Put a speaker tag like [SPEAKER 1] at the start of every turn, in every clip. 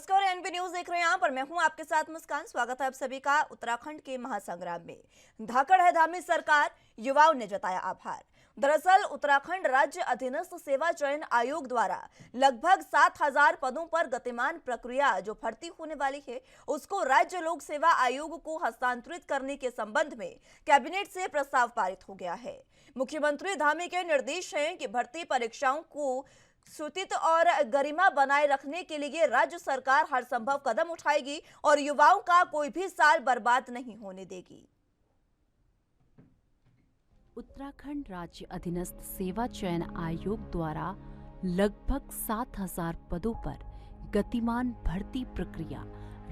[SPEAKER 1] नमस्कार, NB news देख रहे हैं आप और मैं हूं आपके साथ मुस्कान। स्वागत है आप सभी का। उत्तराखंड के महासंग्राम में धाकड़ है धामी सरकार, युवाओं ने जताया आभार। दरअसल उत्तराखंड राज्य अधीनस्थ सेवा चयन आयोग द्वारा लगभग 7,000 पदों पर गतिमान प्रक्रिया जो भर्ती होने वाली है उसको राज्य लोक सेवा आयोग को हस्तांतरित करने के संबंध में कैबिनेट से प्रस्ताव पारित हो गया है। मुख्यमंत्री धामी के निर्देश हैं कि भर्ती परीक्षाओं को सूचित और गरिमा बनाए रखने के लिए राज्य सरकार हर संभव कदम उठाएगी और युवाओं का कोई भी साल बर्बाद नहीं होने देगी।
[SPEAKER 2] उत्तराखंड राज्य अधीनस्थ सेवा चयन आयोग द्वारा लगभग 7,000 पदों पर गतिमान भर्ती प्रक्रिया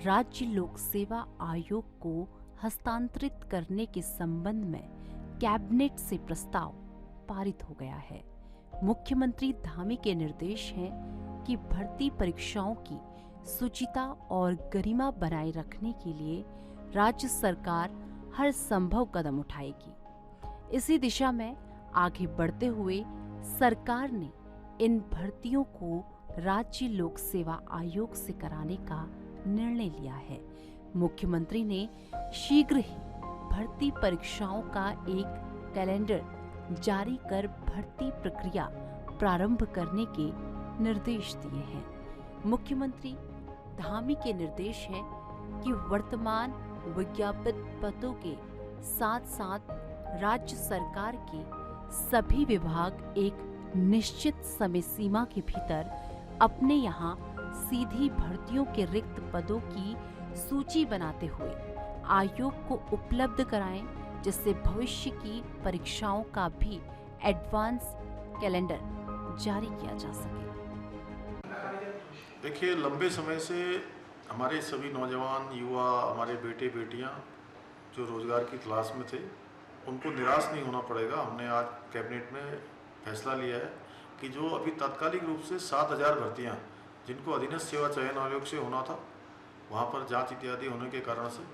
[SPEAKER 2] राज्य लोक सेवा आयोग को हस्तांतरित करने के संबंध में कैबिनेट से प्रस्ताव पारित हो गया है। मुख्यमंत्री धामी के निर्देश हैं कि भर्ती परीक्षाओं की शुचिता और गरिमा बनाए रखने के लिए राज्य सरकार हर संभव कदम उठाएगी। इसी दिशा में आगे बढ़ते हुए सरकार ने इन भर्तियों को राज्य लोक सेवा आयोग से कराने का निर्णय लिया है। मुख्यमंत्री ने शीघ्र ही भर्ती परीक्षाओं का एक कैलेंडर जारी कर भर्ती प्रक्रिया प्रारंभ करने के निर्देश दिए हैं। मुख्यमंत्री धामी के निर्देश हैं कि वर्तमान विज्ञापित पदों के साथ साथ राज्य सरकार के सभी विभाग एक निश्चित समय सीमा के भीतर अपने यहाँ सीधी भर्तियों के रिक्त पदों की सूची बनाते हुए आयोग को उपलब्ध कराएं, जिससे भविष्य की परीक्षाओं का भी एडवांस कैलेंडर जारी किया जा सके।
[SPEAKER 3] देखिए, लंबे समय से हमारे सभी नौजवान युवा, हमारे बेटे बेटियां जो रोजगार की तलाश में थे, उनको निराश नहीं होना पड़ेगा। हमने आज कैबिनेट में फैसला लिया है कि जो अभी तात्कालिक रूप से 7,000 भर्तियाँ जिनको अधीनस्थ सेवा चयन आयोग से होना था, वहाँ पर जांच इत्यादि होने के कारण से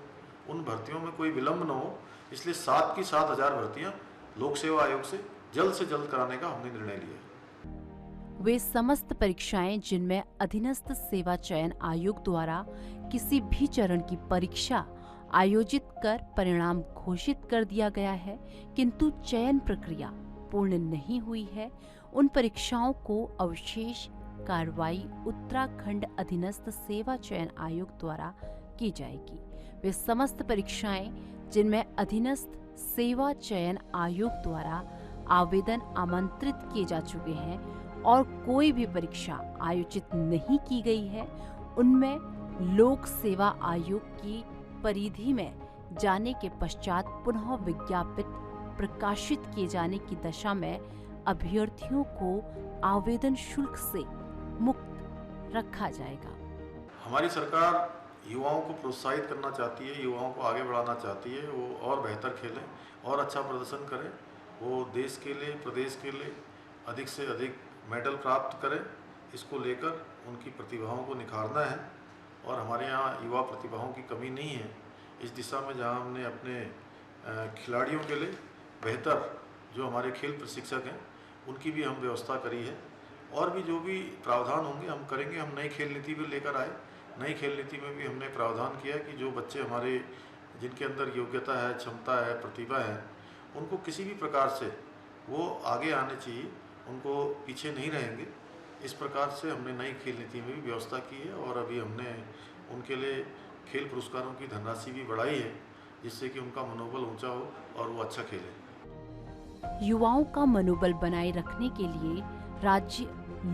[SPEAKER 3] उन भर्तियों में कोई विलंब न हो, इसलिए 7 की 7,000 भर्तियां लोक सेवा आयोग से जल्द कराने का हमने निर्णय लिया है।
[SPEAKER 2] वे समस्त परीक्षाएं जिनमें अधीनस्थ सेवा चयन आयोग द्वारा किसी भी चरण की परीक्षा आयोजित कर परिणाम घोषित कर दिया गया है किंतु चयन प्रक्रिया पूर्ण नहीं हुई है, उन परीक्षाओं को अवशेष कार्रवाई उत्तराखंड अधीनस्थ सेवा चयन आयोग द्वारा की जाएगी। वे समस्त परीक्षाएं जिनमें अधीनस्थ सेवा चयन आयोग द्वारा आवेदन आमंत्रित किए जा चुके हैं और कोई भी परीक्षा आयोजित नहीं की गई है, उनमें लोक सेवा आयोग की परिधि में जाने के पश्चात पुनः विज्ञापित प्रकाशित किए जाने की दशा में अभ्यर्थियों को आवेदन शुल्क से मुक्त रखा जाएगा।
[SPEAKER 3] हमारी सरकार युवाओं को प्रोत्साहित करना चाहती है, युवाओं को आगे बढ़ाना चाहती है, वो और बेहतर खेलें और अच्छा प्रदर्शन करें, वो देश के लिए, प्रदेश के लिए अधिक से अधिक मेडल प्राप्त करें। इसको लेकर उनकी प्रतिभाओं को निखारना है और हमारे यहाँ युवा प्रतिभाओं की कमी नहीं है। इस दिशा में जहाँ हमने अपने खिलाड़ियों के लिए बेहतर जो हमारे खेल प्रशिक्षक हैं उनकी भी हम व्यवस्था करी है और भी जो भी प्रावधान होंगे हम करेंगे। हम नई खेल नीति भी लेकर आए। नई खेल नीति में भी हमने प्रावधान किया कि जो बच्चे हमारे जिनके अंदर योग्यता है, क्षमता है, प्रतिभा है, उनको किसी भी प्रकार से वो आगे आने चाहिए, उनको पीछे नहीं रहेंगे। इस प्रकार से हमने नई खेल नीति में भी व्यवस्था की है और अभी हमने उनके लिए खेल पुरस्कारों की धनराशि भी बढ़ाई है, जिससे कि उनका मनोबल ऊंचा हो और वो अच्छा खेलें।
[SPEAKER 2] युवाओं का मनोबल बनाए रखने के लिए राज्य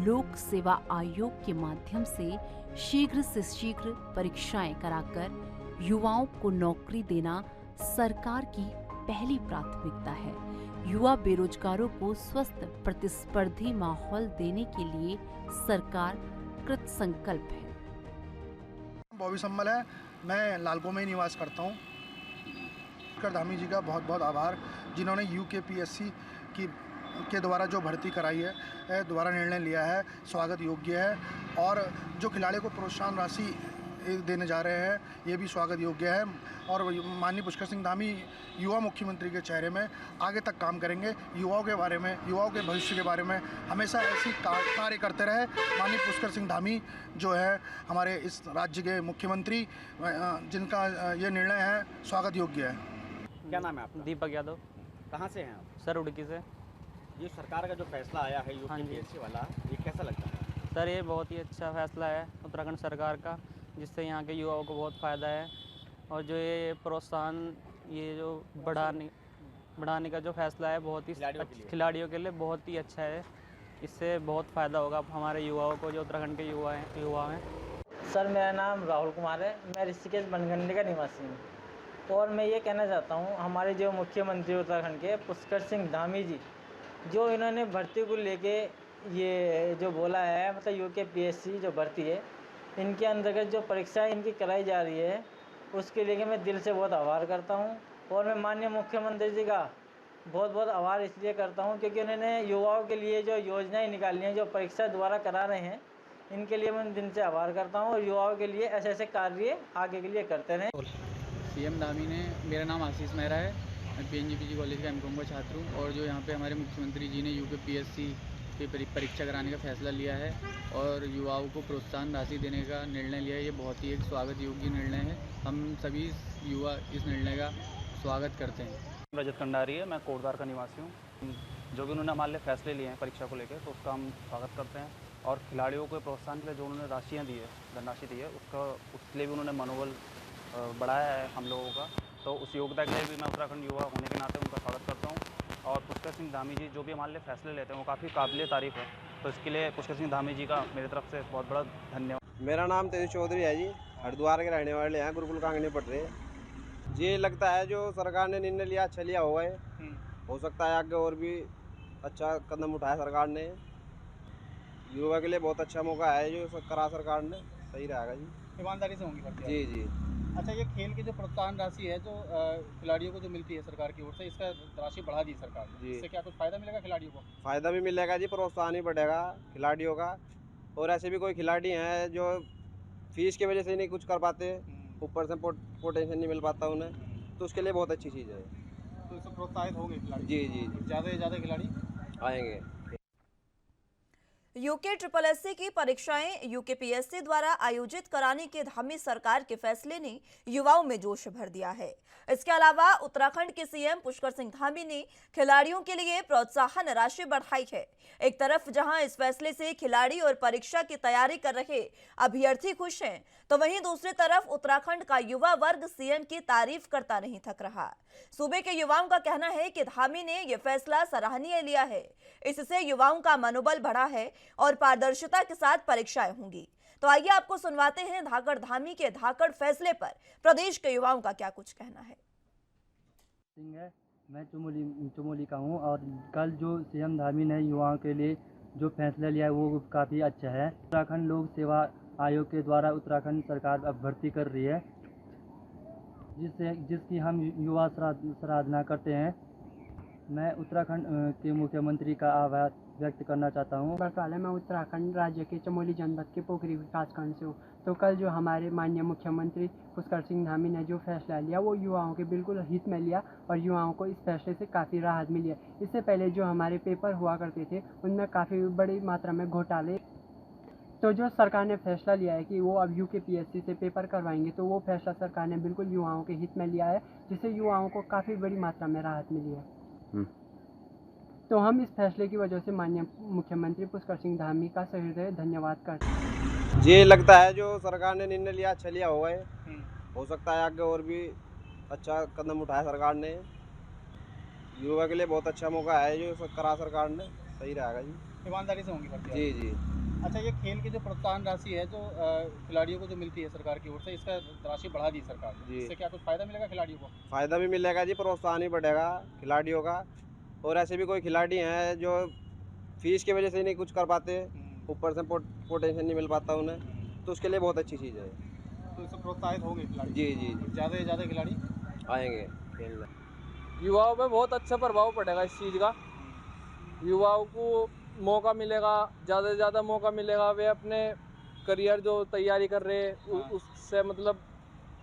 [SPEAKER 2] लोक सेवा आयोग के माध्यम से शीघ्र परीक्षाएं कराकर युवाओं को नौकरी देना सरकार की पहली प्राथमिकता है। युवा बेरोजगारों को स्वस्थ प्रतिस्पर्धी माहौल देने के लिए सरकार कृत संकल्प है।
[SPEAKER 4] बॉबी सम्मल है, मैं लालगो में निवास करता हूँ। धामी जी का बहुत बहुत आभार, जिन्होंने यूकेपीएससी के द्वारा जो भर्ती कराई है, द्वारा निर्णय लिया है, स्वागत योग्य है। और जो खिलाड़ी को प्रोत्साहन राशि देने जा रहे हैं, ये भी स्वागत योग्य है। और माननीय पुष्कर सिंह धामी युवा मुख्यमंत्री के चेहरे में आगे तक काम करेंगे। युवाओं के बारे में, युवाओं के भविष्य के बारे में हमेशा ऐसी कार्य करते रहे। माननीय पुष्कर सिंह धामी जो है हमारे इस राज्य के मुख्यमंत्री, जिनका ये निर्णय है स्वागत योग्य है।
[SPEAKER 5] क्या नाम है आपका?
[SPEAKER 6] दीपक यादव।
[SPEAKER 5] कहाँ से हैं आप?
[SPEAKER 6] सर उड़की से।
[SPEAKER 5] ये सरकार का जो फैसला आया है
[SPEAKER 6] हाँ जी।
[SPEAKER 5] यूपीएससी वाला, ये कैसा लगता है?
[SPEAKER 6] सर ये बहुत ही अच्छा फैसला है उत्तराखंड सरकार का, जिससे यहाँ के युवाओं को बहुत फ़ायदा है। और जो ये प्रोत्साहन, ये जो बढ़ाने का जो फैसला है, बहुत ही खिलाड़ियों के लिए बहुत ही अच्छा है। इससे बहुत फ़ायदा होगा हमारे युवाओं को, जो उत्तराखंड के युवा हैं।
[SPEAKER 7] सर मेरा नाम राहुल कुमार है, मैं ऋषिकेश बनगंडी का निवासी हूँ। और मैं ये कहना चाहता हूँ, हमारे जो मुख्यमंत्री उत्तराखंड के पुष्कर सिंह धामी जी, जो इन्होंने भर्ती को लेके ये जो बोला है, मतलब यूकेपीएससी जो भर्ती है, इनके अंतर्गत जो परीक्षाएं इनकी कराई जा रही है, उसके लिए मैं दिल से बहुत आभार करता हूँ। और मैं माननीय मुख्यमंत्री जी का बहुत बहुत आभार इसलिए करता हूँ क्योंकि उन्होंने युवाओं के लिए जो योजनाएं निकाली हैं, जो परीक्षा द्वारा करा रहे हैं, इनके लिए मैं दिल से आभार करता हूँ। और युवाओं के लिए ऐसे ऐसे कार्य आगे के लिए करते रहें।
[SPEAKER 8] सीएम धामी ने, मेरा नाम आशीष मेहरा है, मैं पीएनजीपीजी कॉलेज का एमकॉम का छात्र हूँ। और जो यहाँ पे हमारे मुख्यमंत्री जी ने यूकेपीएससी की परीक्षा कराने का फैसला लिया है और युवाओं को प्रोत्साहन राशि देने का निर्णय लिया है, ये बहुत ही एक स्वागत योग्य निर्णय है। हम सभी युवा इस निर्णय का स्वागत करते हैं।
[SPEAKER 9] रजत कंडारी है, मैं कोटद्वार का निवासी हूँ। जो भी उन्होंने हमारे लिए फैसले लिए हैं परीक्षा को लेकर, तो उसका हम स्वागत करते हैं। और खिलाड़ियों को प्रोत्साहन के लिए जो उन्होंने राशियाँ दी है, धनराशि दी है, उसके लिए भी उन्होंने मनोबल बढ़ाया है हम लोगों का। तो उस योग्यता के लिए भी मैं उत्तराखंड युवा होने के नाते उनका स्वागत करता हूँ। और पुष्कर सिंह धामी जी जो भी हमारे लिए फैसले लेते हैं, वो काफ़ी काबिल तारीफ़ है। तो इसके लिए पुष्कर सिंह धामी जी का मेरी तरफ से बहुत बड़ा धन्यवाद।
[SPEAKER 10] मेरा नाम तेज चौधरी है जी, हरिद्वार के रहने वाले हैं, गुरुकुल कांगनी पढ़ रहे हैं। ये लगता है जो सरकार ने निर्णय लिया, अच्छा लिया हुआ है। हो सकता है आगे और भी अच्छा कदम उठाया सरकार ने। युवा के लिए बहुत अच्छा मौका है जो करा सरकार ने, सही रहेगा जी।
[SPEAKER 5] ईमानदारी से होंगी भर्ती?
[SPEAKER 10] जी जी।
[SPEAKER 5] अच्छा, ये खेल की जो प्रोत्साहन राशि है जो खिलाड़ियों को जो मिलती है सरकार की ओर से, इसका राशि बढ़ा दी सरकार ने, इससे क्या कुछ फ़ायदा मिलेगा खिलाड़ियों को?
[SPEAKER 10] फ़ायदा भी मिलेगा जी, प्रोत्साहन भी बढ़ेगा खिलाड़ियों का। और ऐसे भी कोई खिलाड़ी हैं जो फीस की वजह से नहीं कुछ कर पाते, ऊपर से पोटेंशियल नहीं मिल पाता उन्हें, तो उसके लिए बहुत अच्छी चीज़ है।
[SPEAKER 5] तो इससे प्रोत्साहित होंगे खिलाड़ी?
[SPEAKER 10] जी जी,
[SPEAKER 5] ज़्यादा से ज़्यादा खिलाड़ी
[SPEAKER 10] आएंगे।
[SPEAKER 1] यूके की परीक्षाएं यूकेपीएससी द्वारा आयोजित कराने के धामी सरकार के फैसले ने युवाओं में जोश भर दिया है। इसके अलावा उत्तराखंड के सीएम पुष्कर सिंह धामी ने खिलाड़ियों के लिए प्रोत्साहन राशि बढ़ाई है। एक तरफ जहां इस फैसले से खिलाड़ी और परीक्षा की तैयारी कर रहे अभ्यर्थी खुश हैं, तो वहीं दूसरी तरफ उत्तराखंड का युवा वर्ग सीएम की तारीफ करता नहीं थक रहा। सूबे के युवाओं का कहना है कि धामी ने यह फैसला सराहनीय लिया है। इससे युवाओं का मनोबल बढ़ा है और पारदर्शिता के साथ परीक्षाएं होंगी। तो आइए आपको सुनवाते हैं धाकड़ धामी के धाकड़ फैसले पर प्रदेश के युवाओं का क्या कुछ कहना है।
[SPEAKER 11] मैं चमोली का हूँ और कल जो सीएम धामी ने युवाओं के लिए जो फैसला लिया है वो काफ़ी अच्छा है। उत्तराखंड लोक सेवा आयोग के द्वारा उत्तराखंड सरकार अब भर्ती कर रही है, जिसकी हम युवा सराहना करते हैं। मैं उत्तराखंड के मुख्यमंत्री का आभार व्यक्त करना चाहता हूँ।
[SPEAKER 12] मैं उत्तराखंड राज्य के चमोली जनपद के पोखरी विकासखंड से हूँ। तो कल जो हमारे माननीय मुख्यमंत्री पुष्कर सिंह धामी ने जो फैसला लिया वो युवाओं के बिल्कुल हित में लिया और युवाओं को इस फैसले से काफ़ी राहत मिली है। इससे पहले जो हमारे पेपर हुआ करते थे उनमें काफ़ी बड़ी मात्रा में घोटाले, तो जो सरकार ने फैसला लिया है कि वो अब यूकेपीएससी से पेपर करवाएंगे, तो वो फैसला सरकार ने बिल्कुल युवाओं के हित में लिया है, जिससे युवाओं को काफ़ी बड़ी मात्रा में राहत मिली है। तो हम इस फैसले की वजह से माननीय मुख्यमंत्री पुष्कर सिंह धामी का सहृदय धन्यवाद करते हैं।
[SPEAKER 10] ये लगता है जो सरकार ने निर्णय लिया, अच्छा लिया हुआ है। हो सकता है आगे और भी अच्छा कदम उठाया सरकार ने। युवा के लिए बहुत अच्छा मौका है जो करा सरकार ने, सही रहेगा जी।
[SPEAKER 5] ईमानदारी से होंगी भर्ती?
[SPEAKER 10] जी जी।
[SPEAKER 5] अच्छा, ये खेल की जो प्रोत्साहन राशि है जो खिलाड़ियों को जो मिलती है सरकार की ओर से, इसका राशि बढ़ा दी सरकार ने, इससे क्या कुछ फ़ायदा मिलेगा खिलाड़ियों को?
[SPEAKER 10] फ़ायदा भी मिलेगा जी, प्रोत्साहन भी बढ़ेगा खिलाड़ियों का। और ऐसे भी कोई खिलाड़ी हैं जो फीस की वजह से नहीं कुछ कर पाते, ऊपर से पोटेंशियल नहीं मिल पाता उन्हें, तो उसके लिए बहुत अच्छी चीज़ है।
[SPEAKER 5] तो इससे प्रोत्साहित होंगे खिलाड़ी?
[SPEAKER 10] जी जी,
[SPEAKER 5] ज़्यादा से ज़्यादा खिलाड़ी
[SPEAKER 10] आएंगे खेलने।
[SPEAKER 13] युवाओं पे बहुत अच्छा प्रभाव पड़ेगा इस चीज़ का। युवाओं को मौका मिलेगा, ज़्यादा से ज़्यादा मौका मिलेगा, वे अपने करियर जो तैयारी कर रहे हैं उससे मतलब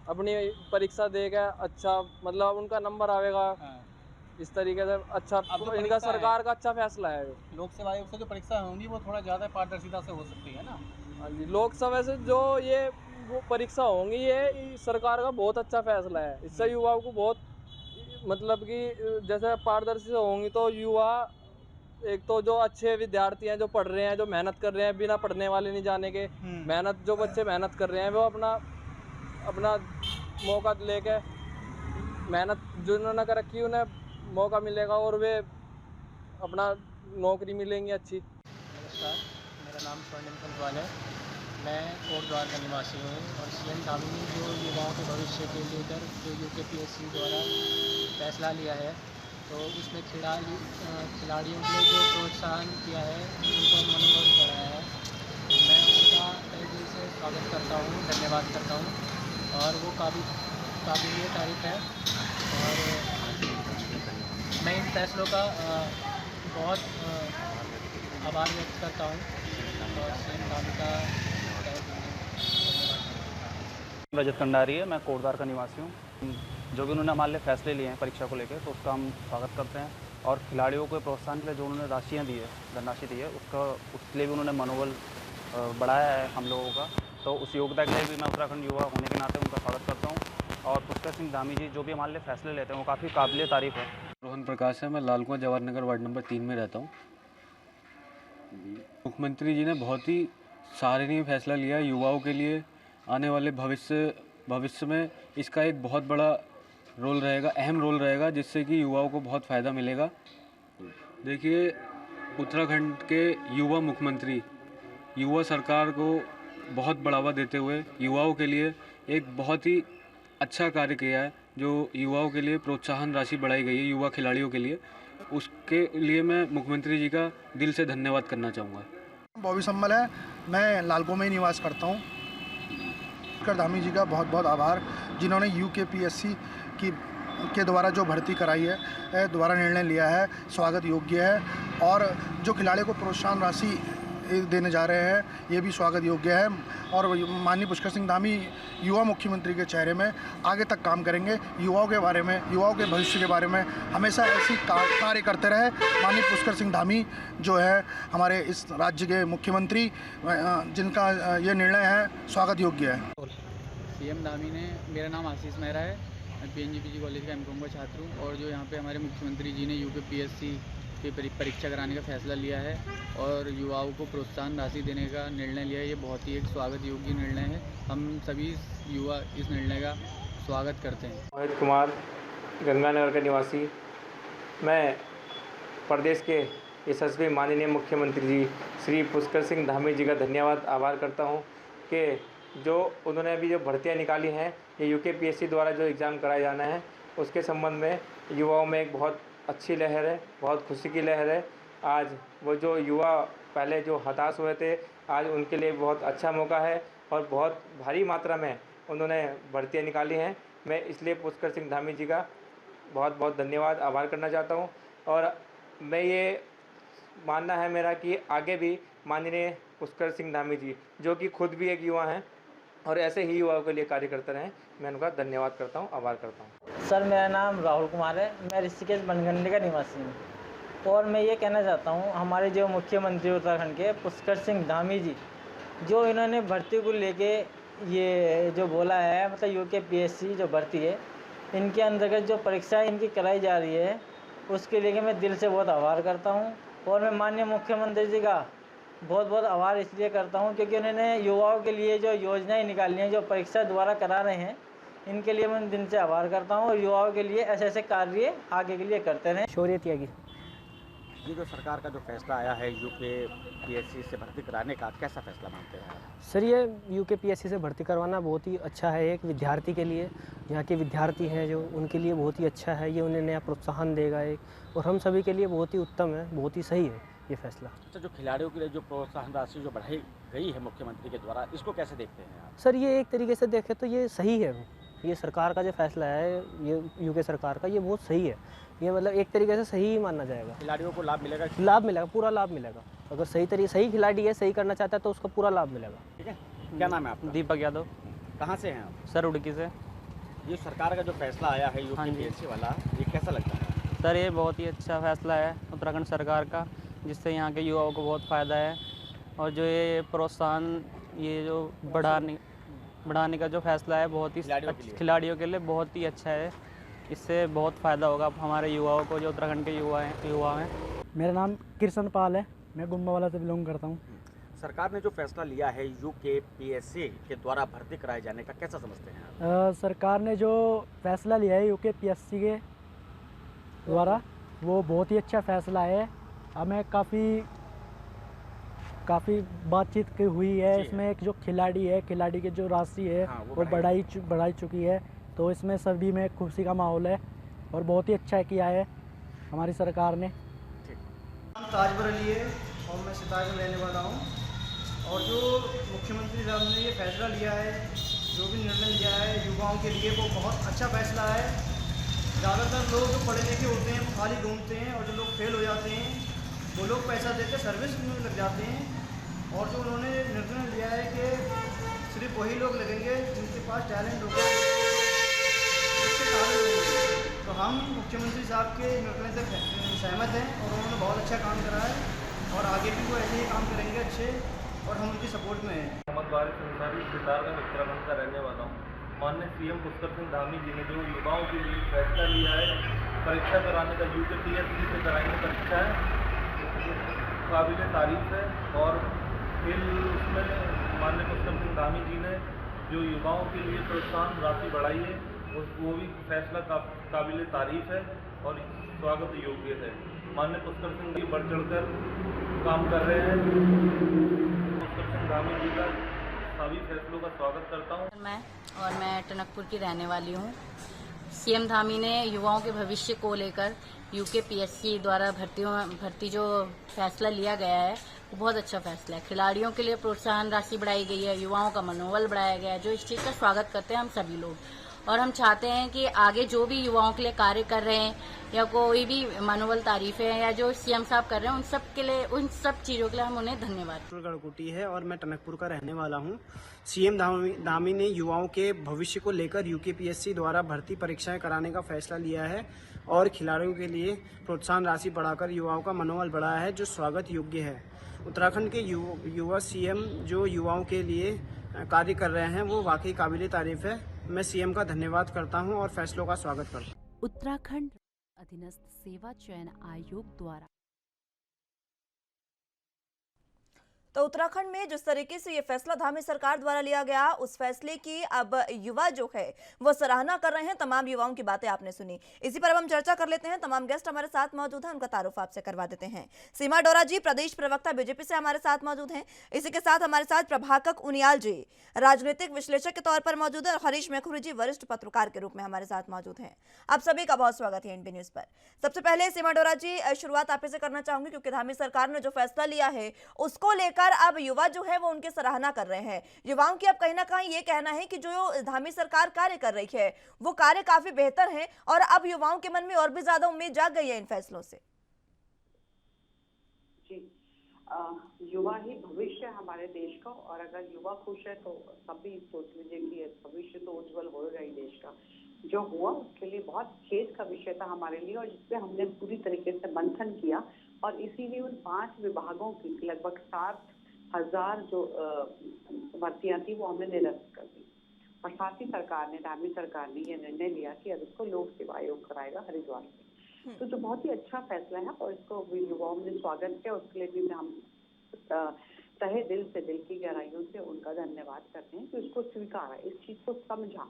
[SPEAKER 13] अपनी परीक्षा देगा अच्छा, मतलब उनका नंबर आएगा। इस तरीके से अच्छा इनका सरकार का अच्छा फैसला है।
[SPEAKER 5] लोक सेवा आयोग से जो परीक्षा होंगी वो थोड़ा ज़्यादा पारदर्शिता से हो सकती है ना।
[SPEAKER 13] हाँ जी, लोकसभा से जो ये वो परीक्षा होंगी ये सरकार का बहुत अच्छा फैसला है। इससे युवाओं को बहुत मतलब कि जैसे पारदर्शी से होंगी तो युवा एक तो जो अच्छे विद्यार्थी हैं जो पढ़ रहे हैं, जो मेहनत कर रहे हैं, बिना पढ़ने वाले नहीं जाने के, मेहनत जो बच्चे मेहनत कर रहे हैं वो अपना मौका लेके मेहनत जो उन्होंने कर रखी उन्हें मौका मिलेगा और वे अपना नौकरी मिलेंगी अच्छी।
[SPEAKER 14] नमस्कार, मेरा नाम स्वर्णिम कंटवाल है। मैं कोटद्वार का निवासी हूँ और सीएम धामी ने जो युवाओं के भविष्य के लेकर जो यूकेपीएससी द्वारा फैसला लिया है तो उसमें खिलाड़ियों के लिए जो प्रोत्साहन किया है उनको मनोबल बढ़ाया है। मैं उनका तहे दिल से स्वागत करता हूँ, धन्यवाद करता हूँ और वो काबिल तारीफ है। और मैं इन फैसलों का बहुत आभार व्यक्त करता हूँ और सीएम धामी का
[SPEAKER 9] रजत कंडारी है, मैं कोटद्वार का निवासी हूँ। जो भी उन्होंने हमारे लिए फैसले लिए हैं परीक्षा को लेकर तो उसका हम स्वागत करते हैं और खिलाड़ियों को प्रोत्साहन के लिए जो उन्होंने राशियाँ दी है, धनराशि दी है, उसके लिए भी उन्होंने मनोबल बढ़ाया है हम लोगों का। तो उस योग्यता के लिए भी मैं उत्तराखंड युवा होने के नाते उनका स्वागत करता हूँ। और पुष्कर सिंह धामी जी जो भी हमारे लिए फैसले लेते हैं वो काफ़ी काबिल तारीफ़ है।
[SPEAKER 15] रोहन प्रकाश है, मैं लाल कुआं जवाहर नगर वार्ड नंबर 3 में रहता हूँ। मुख्यमंत्री जी ने बहुत ही सराहनीय फैसला लिया है युवाओं के लिए। आने वाले भविष्य में इसका एक बहुत बड़ा रोल रहेगा, अहम रोल रहेगा, जिससे कि युवाओं को बहुत फ़ायदा मिलेगा। देखिए, उत्तराखंड के युवा मुख्यमंत्री युवा सरकार को बहुत बढ़ावा देते हुए युवाओं के लिए एक बहुत ही अच्छा कार्य किया है। जो युवाओं के लिए प्रोत्साहन राशि बढ़ाई गई है युवा खिलाड़ियों के लिए, उसके लिए मैं मुख्यमंत्री जी का दिल से धन्यवाद करना चाहूँगा।
[SPEAKER 4] बॉबी सम्मल है, मैं लालको में निवास करता हूँ। पुष्कर धामी जी का बहुत बहुत आभार, जिन्होंने यूकेपीएससी के द्वारा जो भर्ती कराई है, द्वारा निर्णय लिया है, स्वागत योग्य है। और जो खिलाड़ी को प्रोत्साहन राशि देने जा रहे हैं ये भी स्वागत योग्य है। और माननीय पुष्कर सिंह धामी युवा मुख्यमंत्री के चेहरे में आगे तक काम करेंगे। युवाओं के बारे में, युवाओं के भविष्य के बारे में हमेशा ऐसी कार्य करते रहे। माननीय पुष्कर सिंह धामी जो है हमारे इस राज्य के मुख्यमंत्री, जिनका ये निर्णय है स्वागत योग्य है।
[SPEAKER 8] सीएम धामी ने, मेरा नाम आशीष मेहरा है, मैं PNGPG कॉलेज का MCOM का छात्र हूँ। और जो यहाँ पे हमारे मुख्यमंत्री जी ने यूकेपीएससी की परीक्षा कराने का फैसला लिया है और युवाओं को प्रोत्साहन राशि देने का निर्णय लिया है, ये बहुत ही एक स्वागत योग्य निर्णय है। हम सभी युवा इस निर्णय का स्वागत करते हैं।
[SPEAKER 16] मोहित कुमार, गंगानगर का निवासी। मैं प्रदेश के यशस्वी माननीय मुख्यमंत्री जी श्री पुष्कर सिंह धामी जी का धन्यवाद आभार करता हूँ कि जो उन्होंने अभी जो भर्तियाँ निकाली हैं, ये यूकेपीएससी द्वारा जो एग्ज़ाम कराया जाना है उसके संबंध में युवाओं में एक बहुत अच्छी लहर है, बहुत खुशी की लहर है। आज वो जो युवा पहले जो हताश हुए थे, आज उनके लिए बहुत अच्छा मौका है और बहुत भारी मात्रा में उन्होंने भर्तियाँ निकाली हैं। मैं इसलिए पुष्कर सिंह धामी जी का बहुत बहुत धन्यवाद आभार करना चाहता हूँ। और मैं ये मानना है मेरा कि आगे भी माननीय पुष्कर सिंह धामी जी जो कि खुद भी एक युवा हैं और ऐसे ही युवाओं के लिए कार्य करते रहें, मैं उनका धन्यवाद करता हूं, आभार करता हूं।
[SPEAKER 7] सर, मेरा नाम राहुल कुमार है, मैं ऋषिकेश बनगंडी का निवासी हूँ। और मैं ये कहना चाहता हूँ, हमारे जो मुख्यमंत्री उत्तराखंड के पुष्कर सिंह धामी जी जो इन्होंने भर्ती को लेके ये जो बोला है, मतलब यूकेपीएससी जो भर्ती है इनके अंतर्गत जो परीक्षाएँ इनकी कराई जा रही है उसके लिए मैं दिल से बहुत आभार करता हूँ। और मैं माननीय मुख्यमंत्री जी का बहुत बहुत आभार इसलिए करता हूँ क्योंकि उन्होंने युवाओं के लिए जो योजनाएं निकाली हैं, जो परीक्षा द्वारा करा रहे हैं, इनके लिए मैं दिल से आभार करता हूँ। और युवाओं के लिए ऐसे ऐसे कार्य आगे के लिए करते रहें।
[SPEAKER 17] शौर्य त्यागी। ये जो सरकार का जो फैसला आया है यूकेपीएससी से भर्ती कराने का, कैसा फैसला मानते हैं आप?
[SPEAKER 14] सर, ये यूकेपीएससी से भर्ती करवाना बहुत ही अच्छा है एक विद्यार्थी के लिए। यहाँ के विद्यार्थी हैं जो, उनके लिए बहुत ही अच्छा है। ये उन्हें नया प्रोत्साहन देगा एक, और हम सभी के लिए बहुत ही उत्तम है, बहुत ही सही है ये फैसला।
[SPEAKER 17] अच्छा, जो खिलाड़ियों के लिए जो प्रोत्साहन राशि जो बढ़ाई गई है मुख्यमंत्री के द्वारा, इसको कैसे देखते हैं आप?
[SPEAKER 14] सर, ये एक तरीके से देखें तो ये सही है। ये सरकार का जो फैसला है, ये यूके सरकार का, ये बहुत सही है। ये मतलब एक तरीके से सही ही मानना जाएगा।
[SPEAKER 17] खिलाड़ियों को लाभ मिलेगा?
[SPEAKER 14] लाभ मिलेगा, पूरा लाभ मिलेगा। अगर सही खिलाड़ी है, सही करना चाहता है तो उसको पूरा लाभ मिलेगा।
[SPEAKER 17] ठीक है। क्या नाम है आपका?
[SPEAKER 6] दीपक यादव।
[SPEAKER 17] कहाँ से हैं आप?
[SPEAKER 6] सर उड़की से।
[SPEAKER 17] ये सरकार का जो फैसला आया है
[SPEAKER 6] हाँ जी।
[SPEAKER 17] यूपीपीएससी वाला, ये कैसा लगता है?
[SPEAKER 6] सर ये बहुत ही अच्छा फैसला है उत्तराखंड सरकार का, जिससे यहाँ के युवाओं को बहुत फ़ायदा है। और जो ये प्रोत्साहन, ये जो बढ़ाने का जो फैसला है, बहुत ही खिलाड़ियों के लिए बहुत ही अच्छा है। इससे बहुत फ़ायदा होगा हमारे युवाओं को, जो उत्तराखंड के युवा हैं।
[SPEAKER 18] मेरा नाम कृष्ण पाल है, मैं गुम्बावाला से बिलोंग करता हूँ।
[SPEAKER 17] सरकार ने जो फैसला लिया है यूकेपीएससी के द्वारा भर्ती कराए जाने का, कैसा समझते हैं?
[SPEAKER 18] सरकार ने जो फैसला लिया है यूकेपीएससी के द्वारा, वो बहुत ही अच्छा फैसला है। हमें काफ़ी बातचीत हुई है इसमें। एक जो खिलाड़ी की जो राशि है वो बढ़ाई चुकी है, तो इसमें सभी में खुशी का माहौल है और बहुत ही अच्छा किया है हमारी सरकार ने।
[SPEAKER 19] ताजवर अली है और मैं सितार में रहने वाला हूँ। और जो मुख्यमंत्री साहब ने ये फैसला लिया है, जो भी निर्णय लिया है युवाओं के लिए, वो बहुत अच्छा फैसला है। ज़्यादातर लोग जो पढ़े लिखे होते हैं वो खाली घूमते हैं, और जो लोग फेल हो जाते हैं वो लोग पैसा देकर सर्विस में लग जाते हैं। और जो उन्होंने निर्णय लिया है कि सिर्फ वही लोग लगेंगे जिनके पास टैलेंट होगा, तो हम मुख्यमंत्री साहब के निर्णय से सहमत हैं और उन्होंने बहुत अच्छा काम करा है और आगे भी वो ऐसे ही काम करेंगे अच्छे, और हम उनकी सपोर्ट में हैं।
[SPEAKER 20] मोहम्मद वारिस अंसारी, सितार का उत्तराखंड का रहने वाला हूँ। माननीय सीएम पुष्कर सिंह धामी जी ने जो युवाओं के लिए फैसला लिया है परीक्षा कराने का, यूकेपीएससी से कराएंगे परीक्षा है, काबिल तारीफ है। और फिर उसमें माननीय पुष्कर सिंह धामी जी ने जो युवाओं के लिए प्रोत्साहन राशि बढ़ाई है, वो भी फैसला काबिल तारीफ है और स्वागत योग्य है। माननीय पुष्कर सिंह जी बढ़ चढ़कर काम कर रहे हैं। पुष्कर सिंह धामी जी का सभी फैसलों का स्वागत करता हूँ।
[SPEAKER 21] मैं टनकपुर की रहने वाली हूँ। सीएम धामी ने युवाओं के भविष्य को लेकर यूकेपीएससी द्वारा भर्ती जो फैसला लिया गया है, वो बहुत अच्छा फैसला है। खिलाड़ियों के लिए प्रोत्साहन राशि बढ़ाई गई है, युवाओं का मनोबल बढ़ाया गया है, जो इस चीज़ का स्वागत करते हैं हम सभी लोग। और हम चाहते हैं कि आगे जो भी युवाओं के लिए कार्य कर रहे हैं या कोई भी मनोबल तारीफें हैं या जो सीएम साहब कर रहे हैं, उन सब के लिए, उन सब चीज़ों के लिए हम उन्हें धन्यवाद।
[SPEAKER 19] गढ़कुटी है और मैं टनकपुर का रहने वाला हूँ। सीएम धामी ने युवाओं के भविष्य को लेकर यूकेपीएससी द्वारा भर्ती परीक्षाएं कराने का फैसला लिया है और खिलाड़ियों के लिए प्रोत्साहन राशि बढ़ाकर युवाओं का मनोबल बढ़ाया है, जो स्वागत योग्य है। उत्तराखंड के युवा सीएम जो युवाओं के लिए कार्य कर रहे हैं, वो वाकई काबिल तारीफ है। मैं सीएम का धन्यवाद करता हूं और फैसलों का स्वागत करता हूं।
[SPEAKER 2] उत्तराखंड अधीनस्थ सेवा चयन आयोग द्वारा
[SPEAKER 1] तो उत्तराखंड में जिस तरीके से ये फैसला धामी सरकार द्वारा लिया गया, उस फैसले की अब युवा जो है वो सराहना कर रहे हैं। तमाम युवाओं की बातें आपने सुनी। इसी पर अब हम चर्चा कर लेते हैं। तमाम गेस्ट हमारे साथ मौजूद हैं, उनका तारुफ आपसे करवा देते हैं। सीमा डोरा जी प्रदेश प्रवक्ता बीजेपी से हमारे साथ मौजूद हैं। इसी के साथ हमारे साथ प्रभाकक उनियाल जी राजनीतिक विश्लेषक के तौर पर मौजूद है और हरीश मेखुरी जी वरिष्ठ पत्रकार के रूप में हमारे साथ मौजूद हैं। आप सभी का बहुत स्वागत है एनबी न्यूज पर। सबसे पहले सीमा डोरा जी, शुरुआत आप से करना चाहूंगी, क्योंकि धामी सरकार ने जो फैसला लिया है उसको लेकर अब युवा जो है वो उनकी सराहना कर रहे हैं। युवाओं की अब कहीं ना कहीं ये कहना है कि जो धामी सरकार कार्य कर रही है वो कार्य काफी बेहतर है और अब युवाओं के मन में और भी ज्यादा उम्मीद जाग गई है इन फैसलों से।
[SPEAKER 22] जी, युवा ही भविष्य है हमारे देश का, और अगर युवा खुश है तो सभी सोच लीजिए कि भविष्य तो उज्जवल होगा ही देश का। जो हुआ उसके लिए बहुत खेद का विषय था हमारे लिए, और जिसपे हमने पूरी तरीके से मंथन किया और इसीलिए उन 5 विभागों की लगभग 7,000 जो भर्तियां थी वो हमने निरस्त कर दी। और साथ ही सरकार ने, धामी सरकार ने ये निर्णय लिया कि अब इसको लोक सेवा आयोग कराएगा हरिद्वार से। तो जो बहुत ही अच्छा फैसला है और इसको युवाओं ने स्वागत किया, उसके लिए भी हम तहे दिल से, दिल की गहराइयों से उनका धन्यवाद करते हैं कि उसको स्वीकारा, इस चीज को समझा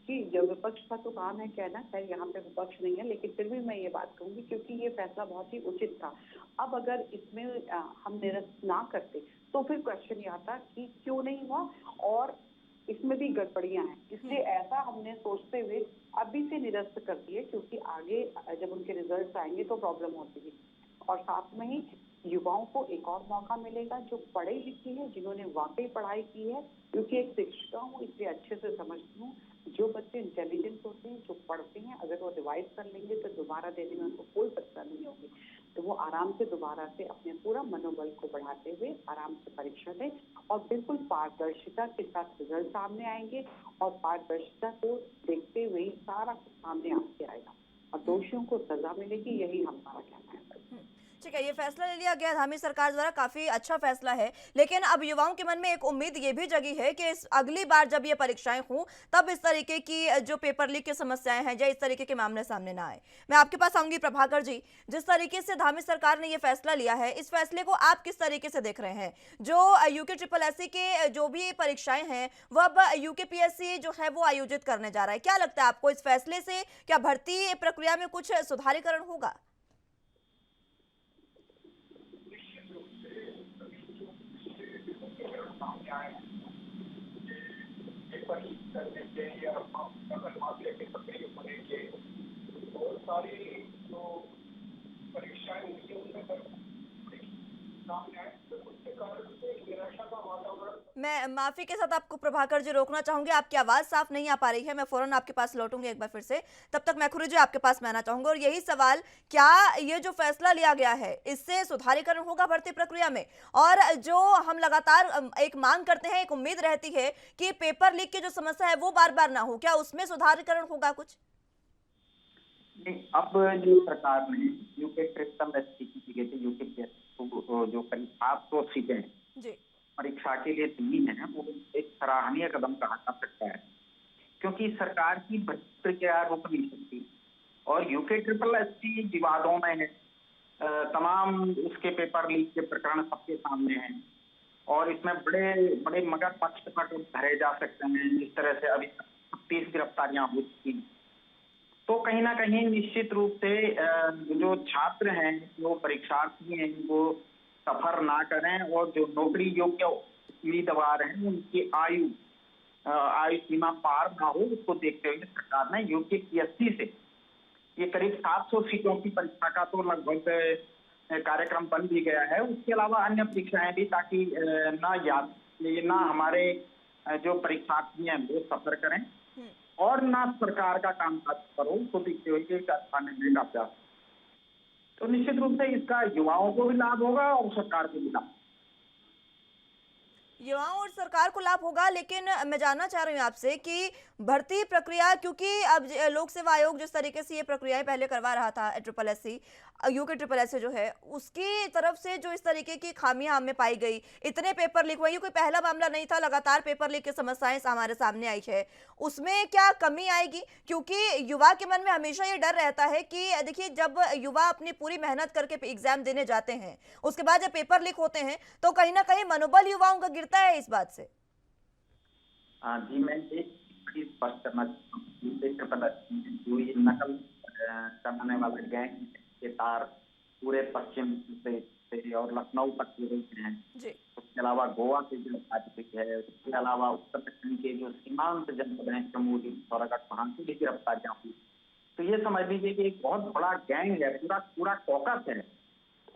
[SPEAKER 22] कि जब विपक्ष का तो काम है कहना, खैर यहाँ पे विपक्ष नहीं है, लेकिन फिर भी मैं ये बात कहूंगी क्योंकि ये फैसला बहुत ही उचित था। अब अगर इसमें हम निरस्त ना करते तो फिर क्वेश्चन ये आता कि क्यों नहीं हुआ और इसमें भी गड़बड़ियां हैं, इसलिए ऐसा हमने सोचते हुए अभी से निरस्त कर दिए, क्योंकि आगे जब उनके रिजल्ट आएंगे तो प्रॉब्लम होती है। और साथ में ही युवाओं को एक और मौका मिलेगा जो पढ़े लिखे हैं, जिन्होंने वाकई पढ़ाई की है, क्योंकि एक शिक्षिका हूँ इसलिए अच्छे से समझती हूँ। जो बच्चे इंटेलिजेंट होते हैं, जो पढ़ते हैं, अगर वो रिवाइज कर लेंगे तो दोबारा देने में उनको कोई परेशानी नहीं होगी। तो वो आराम से दोबारा से अपने पूरा मनोबल को बढ़ाते हुए आराम से परीक्षा दें और बिल्कुल पारदर्शिता के साथ रिजल्ट सामने आएंगे और पारदर्शिता को देखते हुए ही सारा कुछ सामने आपके आएगा और दोषियों को सजा मिलेगी, यही हमारा कहना है।
[SPEAKER 1] ठीक है, ये फैसला ले लिया गया धामी सरकार द्वारा, काफी अच्छा फैसला है। लेकिन अब युवाओं के मन में एक उम्मीद ये भी जगी है कि इस अगली बार जब ये परीक्षाएं हों तब इस तरीके की जो पेपर लीक की समस्याएं हैं या इस तरीके के मामले सामने ना आए। मैं आपके पास आऊंगी प्रभाकर जी, जिस तरीके से धामी सरकार ने ये फैसला लिया है, इस फैसले को आप किस तरीके से देख रहे हैं? जो यूके के जो भी परीक्षाएं हैं वो अब यूकेपीएससी जो है वो आयोजित करने जा रहा है, क्या लगता है आपको इस फैसले से क्या भर्ती प्रक्रिया में कुछ सुधारीकरण होगा? मैं माफी के साथ आपको प्रभाकर जी रोकना चाहूंगी, आपकी आवाज साफ नहीं आ पा रही है। मैं फौरन आपके पास लौटूंगी एक बार फिर से, तब तक मैं खुरी जी आपके पास में आना चाहूंगा। और यही सवाल, क्या ये जो फैसला लिया गया है इससे सुधारीकरण होगा भर्ती प्रक्रिया में? और जो हम लगातार एक मांग करते हैं, एक उम्मीद रहती है कि पेपर लीक की जो समस्या है वो बार बार ना हो, क्या उसमें सुधारीकरण होगा कुछ?
[SPEAKER 3] अब जो सरकार ने यूके जो करीब 700 सीटें परीक्षा के लिए दी है, वो एक सराहनीय कदम कहा जा सकता है, क्योंकि सरकार की भर्ती प्रक्रिया रुक नहीं सकती और यूके विवादों में है। तमाम उसके पेपर लीक के प्रकरण सबके सामने हैं और इसमें बड़े बड़े मगर पक्ष भरे जा सकते हैं। जिस तरह से अभी 30 गिरफ्तारियां हो चुकी, तो कहीं ना कहीं निश्चित रूप से जो छात्र हैं, जो परीक्षार्थी हैं, वो सफर ना करें और जो नौकरी योग्य उम्मीदवार हैं उनकी आयु सीमा पार ना हो, उसको देखते हुए सरकार ने यूकेपीएससी से ये करीब 700 सीटों की परीक्षा का तो लगभग कार्यक्रम बन भी गया है। उसके अलावा अन्य परीक्षाएं भी, ताकि ना हमारे जो परीक्षार्थी हैं वो सफर करें और ना सरकार का कामकाज करो, उसको देखते हुए निर्णय का अभ्यास। तो निश्चित रूप से इसका युवाओं को भी लाभ होगा और सरकार को भी लाभ,
[SPEAKER 1] युवाओं और सरकार को लाभ होगा। लेकिन मैं जानना चाह रही हूँ आपसे कि भर्ती प्रक्रिया, क्योंकि अब लोक सेवा आयोग जिस तरीके से ये प्रक्रियाएं पहले करवा रहा था, यूके जो है उसकी तरफ से जो इस तरीके की खामियां हमें पाई गई, इतने पेपर लीक हुए, ये कोई पहला मामला नहीं था, लगातार पेपर लीक की समस्याएं हमारे सामने आई है, उसमें क्या कमी आएगी? क्योंकि युवा के मन में हमेशा ये डर रहता है कि देखिए, जब युवा अपनी पूरी मेहनत करके एग्जाम देने जाते हैं, उसके बाद जब पेपर लीक होते हैं तो कहीं ना कहीं मनोबल युवाओं का गिरता है इस बात से।
[SPEAKER 3] जी, मैं एक स्पष्ट करना चाहूँगा, जो ये नकल करने वाला गैंग के तार पूरे पश्चिम से और लखनऊ तक पूरे हैं। उसके अलावा गोवा के जो गिरफ्तारी है, उसके अलावा उत्तर दक्षिण के जो सीमांत जनपद हैं, चमोली, सौरागढ़, वहां से भी गिरफ्तारियां हुई। तो ये समझ लीजिए कि एक बहुत बड़ा गैंग है, पूरा कॉकस है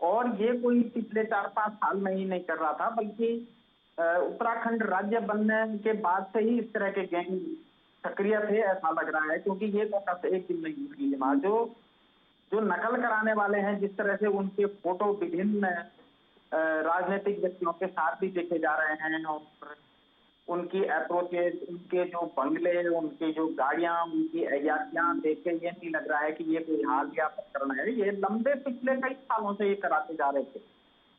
[SPEAKER 3] और ये कोई पिछले 4-5 साल में ही नहीं कर रहा था, बल्कि उत्तराखंड राज्य बनने के बाद से ही इस तरह के गैंग सक्रिय थे, ऐसा लग रहा है। क्योंकि ये कॉकस एक दिन नहीं हुई। जो नकल कराने वाले हैं, जिस तरह से उनके फोटो विभिन्न राजनीतिक व्यक्तियों के साथ भी देखे जा रहे हैं और उनकी अप्रोचेज, उनके जो बंगले, उनकी जो गाड़ियां, उनकी अयातियां देख के ये नहीं लग रहा है कि ये कोई हालिया प्रकरण है। ये लंबे पिछले कई सालों से ये कराते जा रहे थे।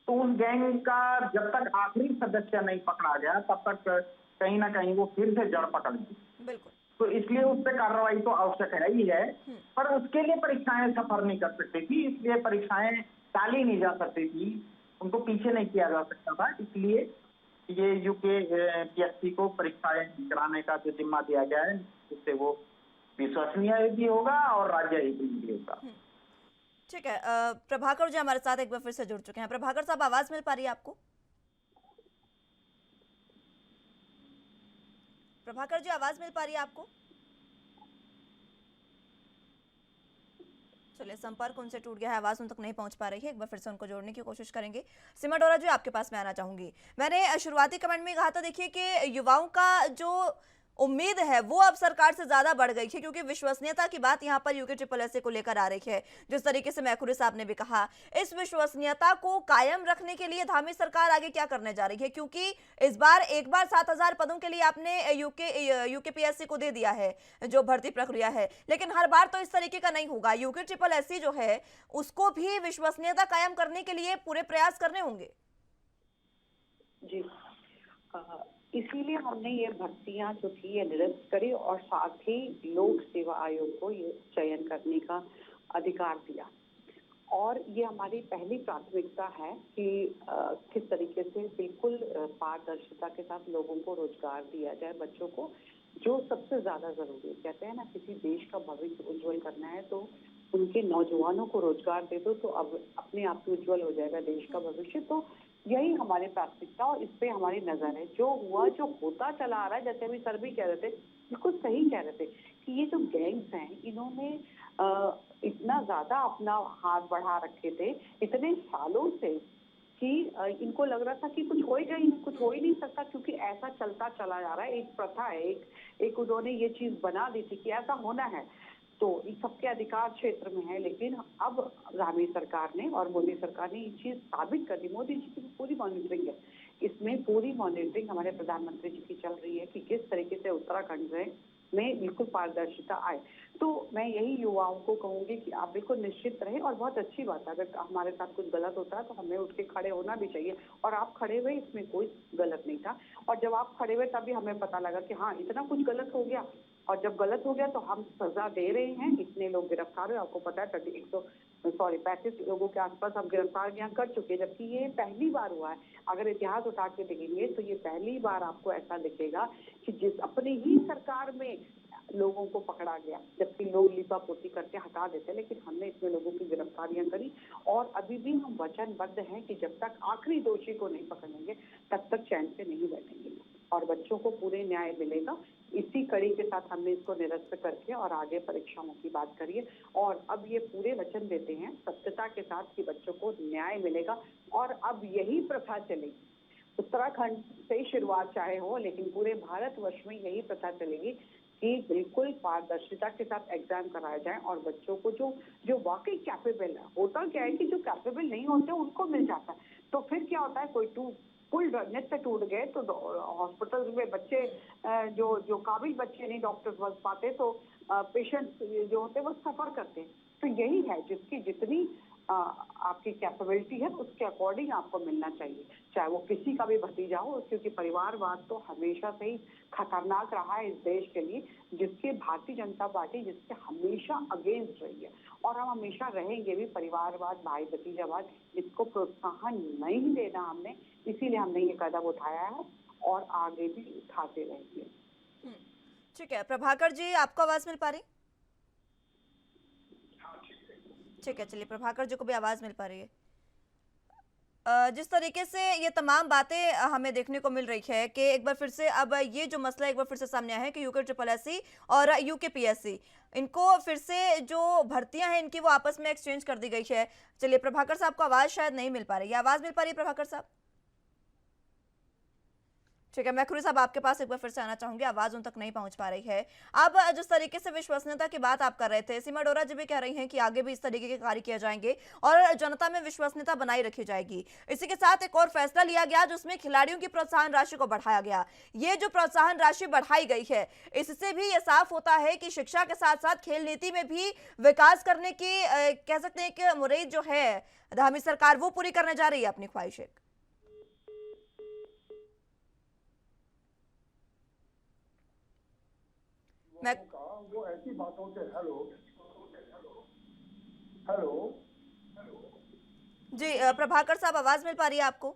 [SPEAKER 3] तो उस गैंग का जब तक आखिरी सदस्य नहीं पकड़ा गया, तब तक कहीं ना कहीं वो फिर से जड़ पकड़ ली। तो इसलिए उस पर कार्रवाई तो आवश्यक है ही है, पर उसके लिए परीक्षाएं सफर नहीं कर सकती थी, इसलिए परीक्षाएं टाली नहीं जा सकती थी, उनको पीछे नहीं किया जा सकता था। इसलिए ये यूकेपीएससी को परीक्षाएं कराने का जो जिम्मा दिया गया है, उससे वो विश्वसनीय भी होगा और राज्य हित भी होगा।
[SPEAKER 1] ठीक है, प्रभाकर जी हमारे साथ एक बार फिर से जुड़ चुके हैं। प्रभाकर साहब, आवाज मिल पा रही है आपको? प्रभाकर जी, आवाज मिल पा रही है आपको? चलिए, संपर्क उनसे टूट गया है, आवाज उन तक नहीं पहुंच पा रही है। एक बार फिर से उनको जोड़ने की कोशिश करेंगे। सीमा डोरा जी, आपके पास मैं आना चाहूंगी। मैंने शुरुआती कमेंट में कहा था, देखिए कि युवाओं का जो उम्मीद है वो अब सरकार से ज्यादा बढ़ गई है, क्योंकि विश्वसनीयता की बात यहाँ पर यूके ट्रिपल एस को लेकर आ रही है। जिस तरीके से मैखुरी साहब ने भी कहा, इस विश्वसनीयता को कायम रखने के लिए धामी सरकार आगे क्या करने जा रही है, क्योंकि इस बार एक बार 7,000 पदों के लिए आपने यूकेपीएससी को दे दिया है जो भर्ती प्रक्रिया है, लेकिन हर बार तो इस तरीके का नहीं होगा। यूके ट्रिपल एस जो है उसको भी विश्वसनीयता कायम करने के लिए पूरे प्रयास करने होंगे।
[SPEAKER 22] जी, इसीलिए हमने ये भर्तियां जो थी ये निरस्त करी और साथ ही लोक सेवा आयोग को ये चयन करने का अधिकार दिया। और ये हमारी पहली प्राथमिकता है कि किस तरीके से बिल्कुल पारदर्शिता के साथ लोगों को रोजगार दिया जाए, बच्चों को, जो सबसे ज्यादा जरूरी है। कहते हैं ना, किसी देश का भविष्य उज्जवल करना है तो उनके नौजवानों को रोजगार दे दो, तो अब अपने आप ही उज्जवल हो जाएगा देश का भविष्य। तो यही हमारी प्राथमिकता और इस पे हमारी नजर है। जो हुआ, जो होता चला आ रहा है, जैसे अभी सर भी कह रहे थे, बिल्कुल सही कह रहे थे कि ये जो गैंग्स हैं, इन्होंने इतना ज्यादा अपना हाथ बढ़ा रखे थे इतने सालों से कि इनको लग रहा था कि कुछ हो ही नहीं सकता, क्योंकि ऐसा चलता चला जा रहा है। एक प्रथा है, एक उन्होंने ये चीज बना दी थी कि ऐसा होना है, तो इस सबके अधिकार क्षेत्र में है। लेकिन अब धामी सरकार ने और मोदी सरकार ने ये चीज साबित कर दी। मोदी जी की पूरी मॉनिटरिंग है, इसमें पूरी मॉनिटरिंग हमारे प्रधानमंत्री जी की चल रही है कि किस तरीके से उत्तराखंड में बिल्कुल पारदर्शिता आए। तो मैं यही युवाओं को कहूंगी कि आप बिल्कुल निश्चित रहें। और बहुत अच्छी बात है, अगर हमारे साथ कुछ गलत होता है तो हमें उठ के खड़े होना भी चाहिए, और आप खड़े हुए, इसमें कोई गलत नहीं था। और जब आप खड़े हुए तभी हमें पता लगा कि हाँ, इतना कुछ गलत हो गया, और जब गलत हो गया तो हम सजा दे रहे हैं। इतने लोग गिरफ्तार हुए, आपको पता है 35 लोगों के आसपास हम गिरफ्तार यहाँ कर चुके हैं, जबकि ये पहली बार हुआ है। अगर इतिहास उठा के देखेंगे तो ये पहली बार आपको ऐसा दिखेगा कि जिस अपनी ही सरकार में लोगों को पकड़ा गया, जबकि लोग लिपापोती करके हटा देते, लेकिन हमने इसमें लोगों की गिरफ्तारियां करी। और अभी भी हम वचनबद्ध हैं कि जब तक आखिरी दोषी को नहीं पकड़ेंगे तब तक चैन से नहीं बैठेंगे, और बच्चों को पूरे न्याय मिलेगा। इसी कड़ी के साथ हमने इसको निरस्त करके और आगे परीक्षाओं की बात करिए, और अब ये पूरे वचन देते हैं सत्यता के साथ कि बच्चों को न्याय मिलेगा। और अब यही प्रथा चलेगी, उत्तराखंड से शुरुआत चाहे हो, लेकिन पूरे भारतवर्ष में यही प्रथा चलेगी कि बिल्कुल पारदर्शिता के साथ एग्जाम कराया जाए, और बच्चों को जो वाकई कैपेबल है। होता क्या है कि जो कैपेबल नहीं होते उनको मिल जाता है, तो फिर क्या होता है, कोई पुल नृत्य टूट गए तो हॉस्पिटल में बच्चे जो काबिल बच्चे नहीं डॉक्टर्स बन पाते, तो पेशेंट्स जो होते हैं वो सफर करते हैं। तो यही है, जिसकी जितनी आपकी कैपेबिलिटी है उसके अकॉर्डिंग आपको मिलना चाहिए, चाहे वो किसी का भी भतीजा हो, क्योंकि परिवारवाद तो हमेशा से ही खतरनाक रहा है इस देश के लिए, जिसके भारतीय जनता पार्टी जिसके हमेशा अगेंस्ट रही है, और हम हमेशा रहेंगे भी। परिवारवाद, भाई भतीजावाद, इसको प्रोत्साहन नहीं देना हमने, इसीलिए हमने ये कदम उठाया है और आगे भी उठाते रहेंगे।
[SPEAKER 1] ठीक है, प्रभाकर जी आपको आवाज मिल पा रही? ठीक है, चलिए प्रभाकर जी को भी आवाज मिल पा रही है। जिस तरीके से ये तमाम बातें हमें देखने को मिल रही है कि एक बार फिर से अब ये जो मसला एक बार फिर से सामने आया है कि यूके ट्रिपल एस और यूकेपीएससी, इनको फिर से जो भर्तियां हैं इनकी वो आपस में एक्सचेंज कर दी गई है। चलिए, प्रभाकर साहब को आवाज शायद नहीं मिल पा रही है, आवाज मिल पा रही है प्रभाकर साहब? ठीक है, मैखुरी साहब आपके पास एक बार फिर से आना चाहूंगी, आवाज उन तक नहीं पहुंच पा रही है। अब जिस तरीके से विश्वसनीयता की बात आप कर रहे थे, सीमा डोरा जी भी कह रही हैं कि आगे भी इस तरीके के कार्य किए जाएंगे और जनता में विश्वसनीयता बनाई रखी जाएगी। इसी के साथ एक और फैसला लिया गया जिसमें खिलाड़ियों की प्रोत्साहन राशि को बढ़ाया गया। ये जो प्रोत्साहन राशि बढ़ाई गई है, इससे भी ये साफ होता है कि शिक्षा के साथ साथ खेल नीति में भी विकास करने की कह सकते हैं कि मुरीद जो है धामी सरकार वो पूरी करने जा रही है अपनी ख्वाहिशें।
[SPEAKER 11] वो ऐसी बातों से हेलो
[SPEAKER 1] जी प्रभाकर साहब आवाज मिल पा रही है आपको?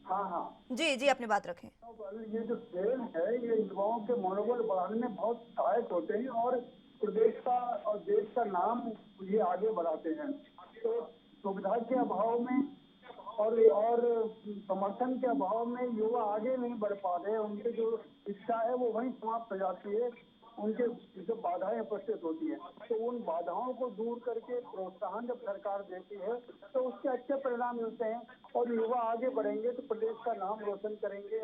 [SPEAKER 11] हाँ
[SPEAKER 1] जी अपनी बात रखें।
[SPEAKER 11] ये जो खेल है ये युवाओं के मनोबल बढ़ाने में बहुत सहायक होते हैं और प्रदेश का और देश का नाम ये आगे बढ़ाते हैं। तो सुविधा के अभाव में और समर्थन के अभाव में युवा आगे नहीं बढ़ पाते, उनकी जो इच्छा है वो वहीं समाप्त हो जाती है, उनके जो बाधाएं उपस्थित होती है। तो उन बाधाओं को दूर करके प्रोत्साहन जब सरकार देती है तो उसके अच्छे परिणाम मिलते हैं और युवा आगे बढ़ेंगे तो प्रदेश का नाम रोशन करेंगे।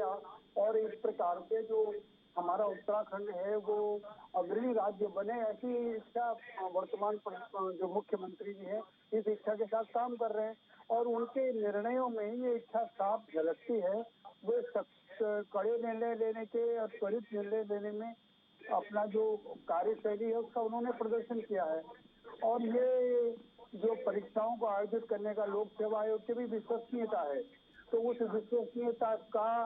[SPEAKER 11] और इस प्रकार के जो हमारा उत्तराखंड है वो अग्रणी राज्य बने, ऐसी इच्छा वर्तमान जो मुख्यमंत्री जी हैं इस इच्छा के साथ काम कर रहे हैं और उनके निर्णयों में ये इच्छा साफ झलकती है। वे कड़े निर्णय लेने के और त्वरित निर्णय लेने में अपना जो कार्यशैली है उसका उन्होंने प्रदर्शन किया है और ये जो परीक्षाओं को आयोजित करने का लोक सेवा आयोग की भी विश्वसनीयता है, तो उस विश्वसनीयता का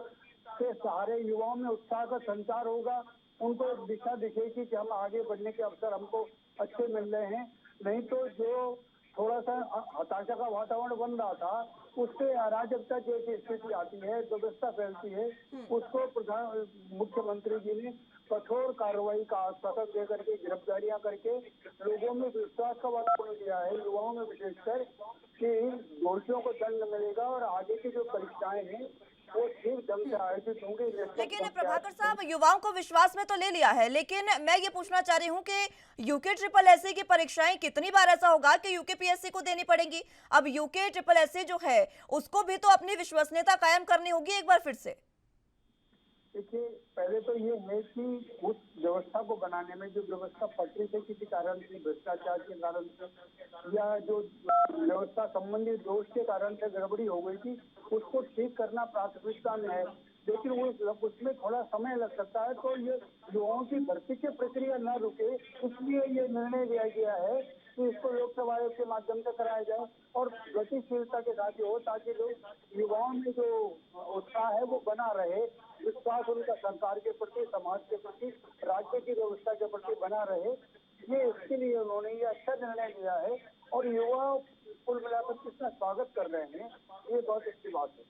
[SPEAKER 11] के सहारे युवाओं में उत्साह का संचार होगा, उनको एक दिशा दिखेगी कि हम आगे बढ़ने के अवसर हमको अच्छे मिल रहे हैं। नहीं तो जो थोड़ा सा हताशा का वातावरण बन रहा था उससे अराजकता की एक स्थिति आती है, व्यवस्था फैलती है, उसको मुख्यमंत्री जी ने कठोर कार्रवाई का आश्वासन दे करके गिरफ्तारियां करके लोगों में विश्वास का वातावरण दिया है, युवाओं में विशेषकर कि दोषियों को दंड मिलेगा और आगे की जो परीक्षाएं हैं वो ठीक ढंग से आयोजित होंगे।
[SPEAKER 1] लेकिन प्रभाकर साहब, युवाओं को विश्वास में तो ले लिया है, लेकिन मैं ये पूछना चाह रही हूँ कि यूके ट्रिपल एससी की परीक्षाएं कितनी बार ऐसा होगा कि यूकेपीएससी को देनी पड़ेंगी? अब यूके ट्रिपल एससी जो है उसको भी तो अपनी विश्वसनीयता कायम करनी होगी एक बार फिर से।
[SPEAKER 11] देखिए, पहले तो ये है कि उस व्यवस्था को बनाने में जो व्यवस्था पटरी से किसी कारण से, भ्रष्टाचार के कारण से या जो व्यवस्था संबंधी दोष के कारण से गड़बड़ी हो गई थी उसको ठीक करना प्राथमिकता में है, लेकिन उसमें थोड़ा समय लग सकता है। तो ये युवाओं की भर्ती की प्रक्रिया न रुके, इसलिए ये निर्णय लिया गया है कि इसको लोकसभा आयोग के माध्यम से कराया जाए और गतिशीलता के साथ हो, ताकि लोग युवाओं में जो उत्साह है वो बना रहे, विश्वास उनका सरकार के प्रति, समाज के प्रति, राज्य की व्यवस्था के प्रति बना रहे। ये इसके लिए उन्होंने ये अच्छा निर्णय लिया है और युवा कुल मिलाकर कितना स्वागत कर रहे हैं, ये बहुत अच्छी बात है।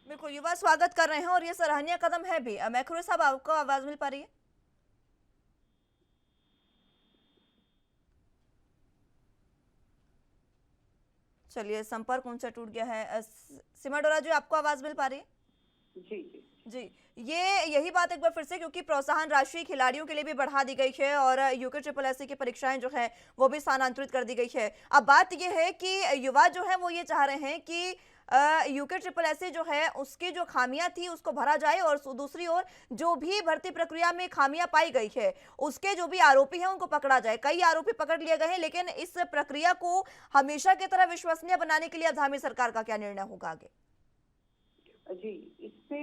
[SPEAKER 1] बिल्कुल, युवा स्वागत कर रहे हैं और ये सराहनीय कदम है भी। मैखुरे साहब, आपको आवाज मिल पा रही है? चलिए, संपर्क उनसे टूट गया है। सीमा डोरा जी, आपको आवाज मिल पा रही है?
[SPEAKER 22] जी
[SPEAKER 1] जी, यही बात एक बार फिर से, क्योंकि प्रोत्साहन राशि खिलाड़ियों के लिए भी बढ़ा दी गई है और यूके ट्रिपल एससी की परीक्षाएं जो है वो भी स्थानांतरित कर दी गई है। अब बात ये है कि युवा जो है वो ये चाह रहे हैं कि यूके ट्रिपल एससी जो है उसकी जो खामियां थी उसको भरा जाए और दूसरी ओर जो भी भर्ती प्रक्रिया में खामियां पाई गई है उसके जो भी आरोपी हैं उनको पकड़ा जाए। कई आरोपी पकड़ लिए गए हैं, लेकिन इस प्रक्रिया को हमेशा की तरह विश्वसनीय बनाने के लिए अब धामी सरकार का क्या निर्णय होगा आगे?
[SPEAKER 22] जी, इससे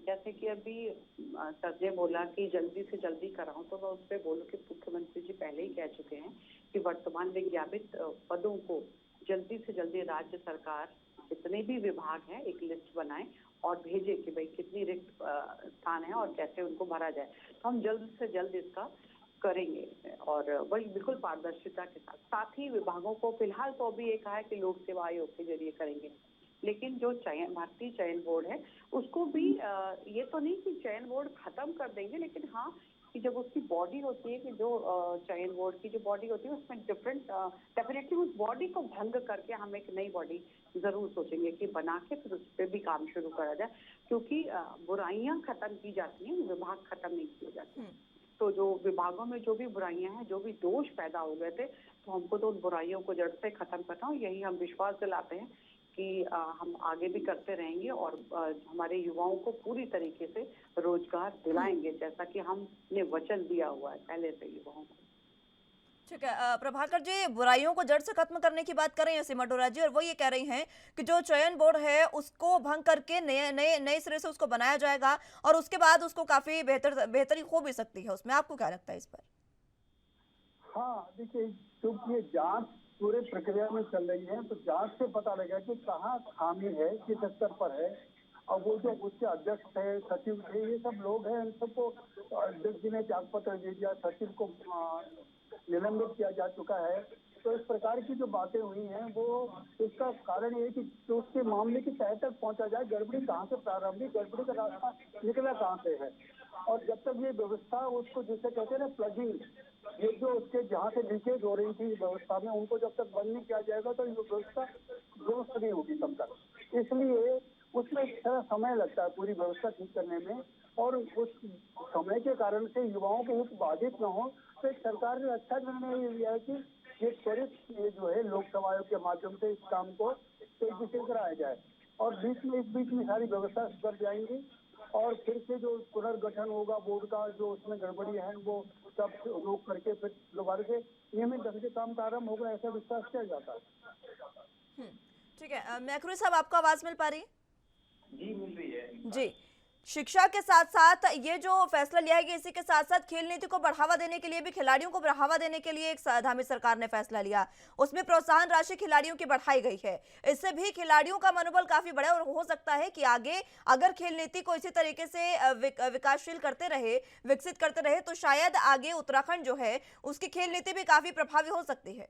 [SPEAKER 22] जैसे कि अभी सर ने बोला कि जल्दी से जल्दी कराऊं, तो मैं उस पर बोलूं कि मुख्यमंत्री जी पहले ही कह चुके हैं कि वर्तमान विज्ञापित पदों को जल्दी से जल्दी राज्य सरकार जितने भी विभाग हैं एक लिस्ट बनाए और भेजे कि भाई कितनी रिक्त स्थान है और कैसे उनको भरा जाए। तो हम जल्द से जल्द इसका करेंगे और वही बिल्कुल पारदर्शिता के साथ ही विभागों को फिलहाल तो अभी ये कहा है कि लोक सेवा आयोग के जरिए करेंगे, लेकिन जो भारतीय चयन बोर्ड है उसको भी ये तो नहीं कि चयन बोर्ड खत्म कर देंगे, लेकिन हाँ कि जब उसकी बॉडी होती है कि जो चयन बोर्ड की जो बॉडी होती है उसमें डेफिनेटली उस बॉडी को भंग करके हम एक नई बॉडी जरूर सोचेंगे कि बना के फिर उस पर भी काम शुरू करा जाए, क्योंकि बुराइयां खत्म की जाती हैं, विभाग खत्म नहीं किए जाते। तो जो विभागों में जो भी बुराइयां हैं, जो भी दोष पैदा हो गए थे, तो हमको तो उन बुराइयों को जड़ से खत्म करना, यही हम विश्वास दिलाते हैं कि हम आगे भी करते रहेंगे और हमारे युवाओं को पूरी तरीके से रोजगार दिलाएंगे, जैसा कि हमने वचन दिया हुआ है पहले से युवाओं को।
[SPEAKER 1] ठीक है, प्रभाकर जी, बुराइयों को जड़ से खत्म करने की बात कर रही हैं सीमा डोरा जी, और वो ये कह रही हैं कि जो चयन बोर्ड है उसको भंग करके नए सिरे से उसको बनाया जाएगा और उसके बाद उसको काफी बेहतरी हो भी सकती है उसमें। आपको क्या लगता है इस पर?
[SPEAKER 11] हाँ, देखिए, क्योंकि ये जांच पूरे प्रक्रिया में चल रही है, तो जांच से पता लगेगा कि कहाँ खामी है, किस स्तर पर है। और वो जो उसके अध्यक्ष है, सचिव थे, ये सब लोग हैं, इन सबको अध्यक्ष जी ने त्याग पत्र दे दिया, सचिव को निलंबित किया जा चुका है। तो इस प्रकार की जो बातें हुई हैं वो इसका कारण ये है कि तो उसके मामले की तह तक पहुंचा जाए, गड़बड़ी कहाँ से प्रारंभ हुई, गड़बड़ी का रास्ता निकला कहाँ से है। और जब तक ये व्यवस्था उसको जिसे कहते हैं ना प्लगिंग, ये जो उसके जहाँ से लीकेज हो रही थी व्यवस्था में, उनको जब तक बंद नहीं किया जाएगा तो ये व्यवस्था दुरुस्त नहीं होगी तब तक। इसलिए उसमें थोड़ा समय लगता है पूरी व्यवस्था ठीक करने में, और उस समय के कारण से युवाओं के हित बाधित न हो, तो सरकार ने अच्छा निर्णय ये लिया है कि ये त्वरित ये जो है लोकसभा आयोग के माध्यम से इस काम को तेजी से कराया जाए और इस बीच में सारी व्यवस्था सुधर जाएंगी और फिर से जो पुनर्गठन होगा बोर्ड का, जो उसमें गड़बड़ी है वो सब रोक करके फिर दोबारा से नियमित ढंग से काम प्रारंभ होगा, ऐसा विश्वास किया जाता है।
[SPEAKER 1] ठीक है, मैखुरी साहब आपको आवाज मिल पा रही है?
[SPEAKER 3] जी मिल रही है
[SPEAKER 1] जी। शिक्षा के साथ साथ ये जो फैसला लिया है कि इसी के साथ साथ खेल नीति को बढ़ावा देने के लिए भी, खिलाड़ियों को बढ़ावा देने के लिए एक धामी सरकार ने फैसला लिया, उसमें प्रोत्साहन राशि खिलाड़ियों की बढ़ाई गई है। इससे भी खिलाड़ियों का मनोबल काफी बढ़ा और हो सकता है कि आगे अगर खेल नीति को इसी तरीके से विकासशील करते रहे, विकसित करते रहे, तो शायद आगे उत्तराखंड जो है उसकी खेल नीति भी काफी प्रभावी हो सकती है।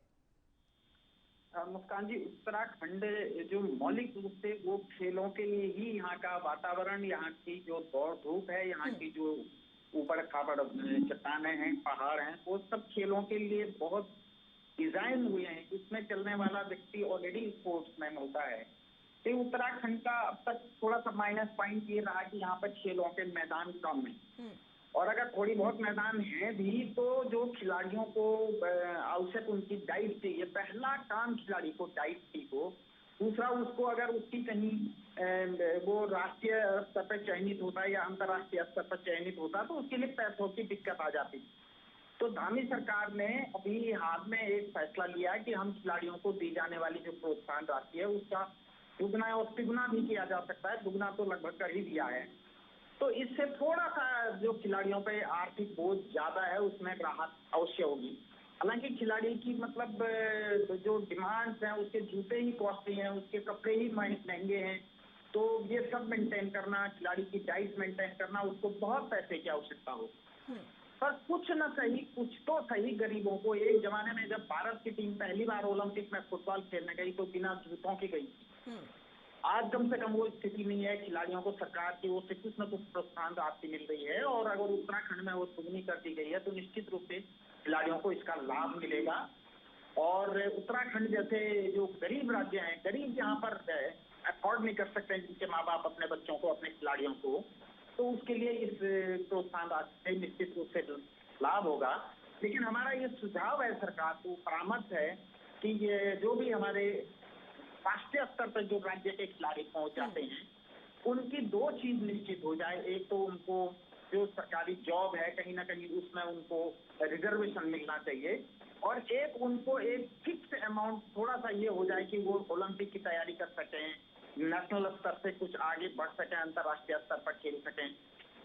[SPEAKER 3] मुस्कान जी, उत्तराखंड जो मौलिक रूप से वो खेलों के लिए ही यहाँ का वातावरण, यहाँ की जो दौड़ धूप है, यहाँ की जो ऊबड़ खाबड़ चट्टाने हैं, पहाड़ हैं, वो सब खेलों के लिए बहुत डिजाइन हुए हैं। इसमें चलने वाला व्यक्ति ऑलरेडी स्पोर्ट्समैन होता है। तो उत्तराखंड का अब तक थोड़ा सा माइनस पॉइंट ये रहा कि यहाँ पर खेलों के मैदान कम है, और अगर थोड़ी बहुत मैदान है भी तो जो खिलाड़ियों को आवश्यक उनकी डाइट चाहिए, पहला काम खिलाड़ी को डाइट की हो, दूसरा उसको अगर उसकी कहीं वो राष्ट्रीय स्तर पर चयनित होता है या अंतर्राष्ट्रीय स्तर पर चयनित होता है तो उसके लिए पैसों की दिक्कत आ जाती। तो धामी सरकार ने अभी हाथ में एक फैसला लिया है कि हम खिलाड़ियों को दी जाने वाली जो प्रोत्साहन राशि है उसका दुगना और तिगुना भी किया जा सकता है, दुगना तो लगभग कर ही दिया है। तो इससे थोड़ा सा जो खिलाड़ियों पे आर्थिक बोझ ज्यादा है उसमें राहत अवश्य होगी। हालांकि खिलाड़ी की मतलब जो डिमांड्स हैं, उसके जूते ही कॉस्टली हैं, उसके कपड़े ही महंगे हैं, तो ये सब मेंटेन करना, खिलाड़ी की डाइट मेंटेन करना, उसको बहुत पैसे की आवश्यकता हो। पर कुछ न सही, कुछ तो सही गरीबों को। एक जमाने में जब भारत की टीम पहली बार ओलंपिक में फुटबॉल खेलने गई तो बिना जूतों की गई। आज कम से कम वो स्थिति नहीं है, खिलाड़ियों को सरकार की ओर से कुछ न कुछ प्रोत्साहन राशि मिल रही है, और अगर उत्तराखंड में वो दुगनी कर दी गई है तो निश्चित रूप से खिलाड़ियों को इसका लाभ मिलेगा। और उत्तराखंड जैसे जो गरीब राज्य हैं, गरीब जहाँ पर अफोर्ड नहीं कर सकते जिनके माँ बाप अपने बच्चों को, अपने खिलाड़ियों को, तो उसके लिए इस प्रोत्साहन राशि से निश्चित रूप से लाभ होगा। लेकिन हमारा ये सुझाव है सरकार को, परामर्श है कि ये जो भी हमारे राष्ट्रीय स्तर पर जो राज्य के खिलाड़ी पहुंच जाते हैं उनकी दो चीज निश्चित हो जाए। एक तो उनको जो सरकारी जॉब है कहीं ना कहीं उसमें उनको रिजर्वेशन मिलना चाहिए, और एक उनको एक फिक्स अमाउंट थोड़ा सा ये हो जाए कि वो ओलंपिक की तैयारी कर सकें, नेशनल स्तर से कुछ आगे बढ़ सकें, अंतर्राष्ट्रीय स्तर पर खेल सकें,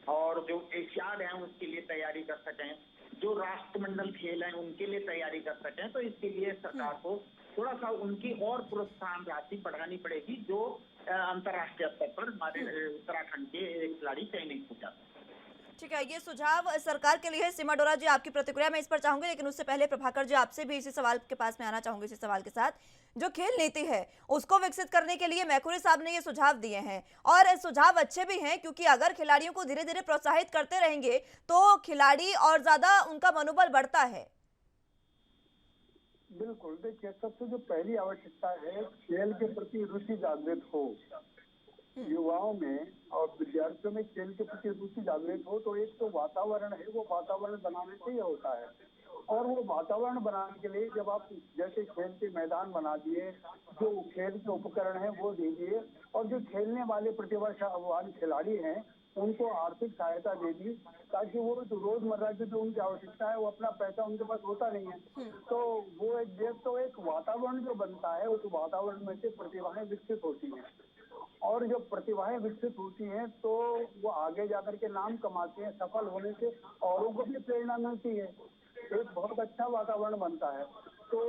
[SPEAKER 3] और जो एशियाड है उसके लिए तैयारी कर सकें, जो राष्ट्रमंडल खेल हैं उनके लिए तैयारी कर सकें। तो इसके लिए सरकार को थोड़ा सा उनकी और प्रोत्साहन राशि बढ़ानी पड़ेगी, जो अंतर्राष्ट्रीय स्तर पर हमारे उत्तराखंड के खिलाड़ी चयनित हो जाते हैं।
[SPEAKER 1] ठीक है, ये सुझाव सरकार के लिए है। सीमा डोरा जी, आपकी प्रतिक्रिया मैं इस पर चाहूंगी, लेकिन उससे पहले प्रभाकर जी आपसे भी इसी सवाल के पास में आना चाहूंगी। इसी सवाल के साथ, जो खेल नीति है उसको विकसित करने के लिए मैखुरी साहब ने ये सुझाव दिए हैं, और सुझाव अच्छे भी हैं, क्योंकि अगर खिलाड़ियों को धीरे धीरे प्रोत्साहित करते रहेंगे तो खिलाड़ी और ज्यादा उनका मनोबल बढ़ता है।
[SPEAKER 11] बिल्कुल, देखिए सबसे जो पहली आवश्यकता है, खेल के प्रति रुचि जागृत हो युवाओं में और विद्यार्थियों में, खेल के प्रति रुचि जागृत हो। तो एक तो वातावरण है, वो वातावरण बनाने से ही होता है, और वो वातावरण बनाने के लिए जब आप जैसे खेल के मैदान बना दिए, जो खेल के उपकरण हैं वो दे दिए, और जो खेलने वाले प्रतिभाशाली खिलाड़ी हैं उनको आर्थिक सहायता दे दी, ताकि वो जो रोजमर्रा की जो उनकी आवश्यकता है वो अपना पैसा उनके पास होता नहीं है, तो वो एक वातावरण जो बनता है, उस वातावरण में से प्रतिभाएं विकसित होती हैं, और जब प्रतिभाएं विकसित होती हैं तो वो आगे जाकर के नाम कमाती हैं, सफल होने से औरों को भी प्रेरणा मिलती है, एक बहुत अच्छा वातावरण बनता है। तो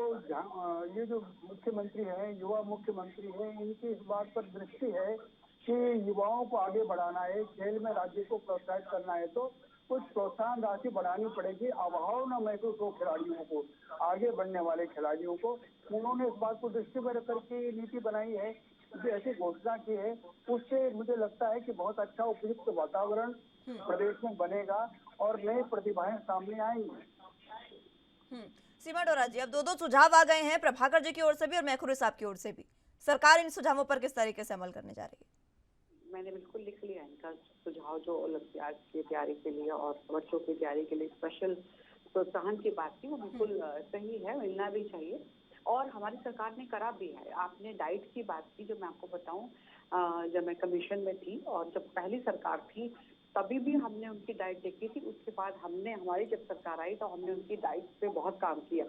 [SPEAKER 11] ये जो मुख्यमंत्री हैं, युवा मुख्यमंत्री हैं, इनकी इस बात पर दृष्टि है कि युवाओं को आगे बढ़ाना है, खेल में राज्य को प्रोत्साहित करना है, तो कुछ प्रोत्साहन राशि बढ़ानी पड़ेगी, अभाव न महसूस हो खिलाड़ियों को, आगे बढ़ने वाले खिलाड़ियों को। उन्होंने इस बात को दृष्टि में रखकर के नीति बनाई है, जो ऐसी घोषणा की है, उससे मुझे लगता है कि बहुत अच्छा उपयुक्त वातावरण प्रदेश में बनेगा और नई प्रतिभाएं सामने आएंगी।
[SPEAKER 1] सीमा डोरा जी, अब दो सुझाव आ गए हैं, प्रभाकर जी की ओर से भी और मैखुरी साहब की ओर से भी। सरकार इन सुझावों पर किस तरीके से अमल करने जा रही है?
[SPEAKER 22] मैंने बिल्कुल लिख लिया इनका सुझाव, जो ओलंपियाड की तैयारी के लिए और बच्चों की तैयारी के लिए स्पेशल प्रोत्साहन की बात की, वो बिल्कुल सही है, मिलना भी चाहिए। और हमारी सरकार ने करा भी है। आपने डाइट की बात की, जो मैं आपको बताऊं, जब मैं कमीशन में थी और जब पहली सरकार थी तभी भी हमने उनकी डाइट देखी थी। उसके बाद हमारी जब सरकार आई तो हमने उनकी डाइट पे बहुत काम किया,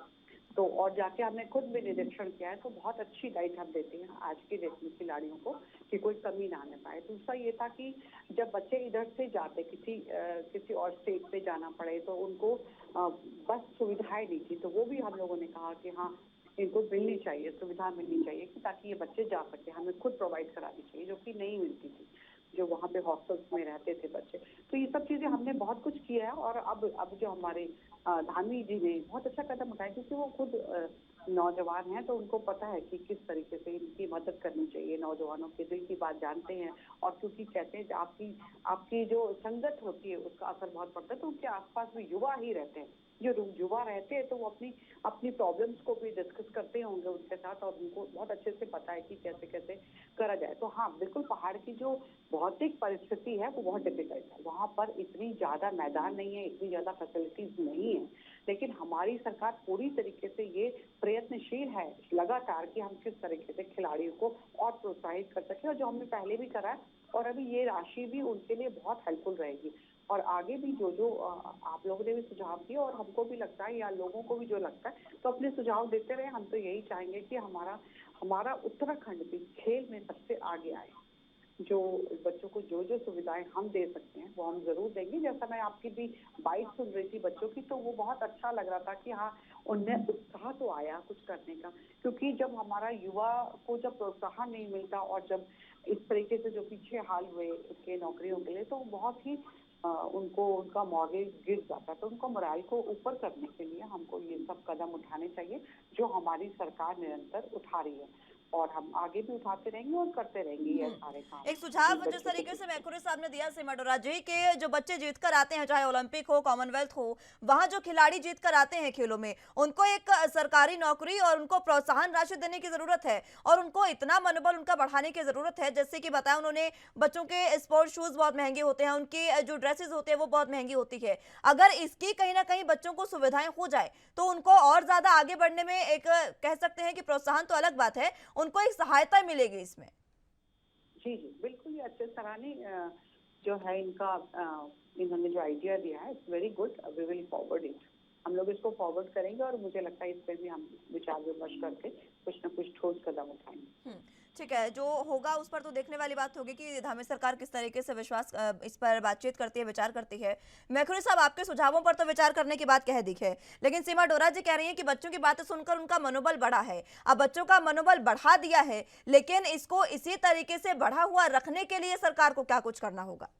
[SPEAKER 22] तो और जाके हमने खुद भी निरीक्षण किया है, तो बहुत अच्छी डाइट हम देते हैं आज की डेट में खिलाड़ियों को कि कोई कमी ना आने पाए। दूसरा ये था कि जब बच्चे इधर से जाते किसी और स्टेट पे जाना पड़े तो उनको बस सुविधाएं नहीं थी, तो वो भी हम लोगों ने कहा कि हाँ इनको मिलनी चाहिए, सुविधा मिलनी चाहिए कि ताकि ये बच्चे जा सके, हमें खुद प्रोवाइड करानी चाहिए, जो कि नहीं मिलती थी जो वहाँ पे हॉस्टल्स में रहते थे बच्चे। तो ये सब चीजें हमने बहुत कुछ किया है और अब जो हमारे धामी जी ने बहुत अच्छा कदम उठाया, क्योंकि वो खुद नौजवान हैं तो उनको पता है कि किस तरीके से इनकी मदद करनी चाहिए, नौजवानों के दिल की बात जानते हैं। और क्योंकि कहते हैं आपकी जो संगत होती है उसका असर बहुत पड़ता है, तो उनके आसपास भी युवा ही रहते हैं। जो युवा रहते हैं तो वो अपनी प्रॉब्लम्स को भी डिस्कस करते होंगे उनके साथ और उनको बहुत अच्छे से पता है कि कैसे कैसे करा जाए। तो हाँ, बिल्कुल पहाड़ की जो भौतिक परिस्थिति है वो बहुत डिफिकल्ट है, वहाँ पर इतनी ज्यादा मैदान नहीं है, इतनी ज्यादा फैसिलिटीज नहीं है, लेकिन हमारी सरकार पूरी तरीके से ये प्रयत्नशील है लगातार कि हम किस तरीके से खिलाड़ियों को और प्रोत्साहित कर सके, और जो हमने पहले भी करा है और अभी ये राशि भी उनके लिए बहुत हेल्पफुल रहेगी। और आगे भी जो आप लोगों ने भी सुझाव दिए और हमको भी लगता है या लोगों को भी जो लगता है, तो अपने सुझाव देते रहे। हम तो यही चाहेंगे कि हमारा उत्तराखंड भी खेल में सबसे आगे आए। जो बच्चों को जो सुविधाएं हम दे सकते हैं वो हम जरूर देंगे। जैसा मैं आपकी भी बाइट सुन रही थी बच्चों की, तो वो बहुत अच्छा लग रहा था कि हाँ उनमें उत्साह तो आया कुछ करने का, क्योंकि जब हमारा युवा को जब प्रोत्साहन नहीं मिलता और जब इस तरीके से जो पीछे हाल हुए उसके नौकरियों के लिए, तो बहुत ही उनका मॉर्गेज गिर जाता है। तो उनका मोराल को ऊपर करने के लिए हमको ये सब कदम उठाने चाहिए जो हमारी सरकार निरंतर उठा रही है, और हम आगे भी उठाते रहेंगे और करते रहेंगे ये सारे काम।
[SPEAKER 1] एक सुझाव जिस तरीके से मैखुरी साहब ने दिया सीमा डोरा जी के, जो बच्चे जीत कर आते हैं, चाहे ओलंपिक हो, कॉमनवेल्थ हो, वहां जो खिलाड़ी जीत कर आते हैं खेलों में, उनको एक सरकारी नौकरी और उनको प्रोत्साहन राशि देने की जरूरत है और उनको इतना मनोबल उनका बढ़ाने की जरूरत है। जैसे कि बताया उन्होंने, बच्चों के स्पोर्ट शूज बहुत महंगे होते हैं, उनकी जो ड्रेसेस होते हैं वो बहुत महंगी होती है। अगर इसकी कहीं ना कहीं बच्चों को सुविधाएं हो जाए तो उनको और ज्यादा आगे बढ़ने में एक कह सकते हैं कि प्रोत्साहन तो अलग बात है, उनको एक सहायता मिलेगी इसमें।
[SPEAKER 22] जी बिल्कुल, ये अच्छे सराहनीय जो है इन्होंने जो आइडिया दिया है, it's very good. We will forward it, हम लोग इसको फॉरवर्ड करेंगे और मुझे लगता है इस पर भी हम विचार विमर्श करके कुछ न कुछ ठोस कदम उठाएंगे।
[SPEAKER 1] ठीक है, जो होगा उस पर तो देखने वाली बात होगी कि धामी सरकार किस तरीके से इस पर बातचीत करती है, विचार करती है। मैखुरी साहब, आपके सुझावों पर तो विचार करने की बात कह दी है, लेकिन सीमा डोरा जी कह रही हैं कि बच्चों की बातें सुनकर उनका मनोबल बढ़ा है। अब बच्चों का मनोबल बढ़ा दिया है, लेकिन इसको इसी तरीके से बढ़ा हुआ रखने के लिए सरकार को क्या कुछ करना होगा?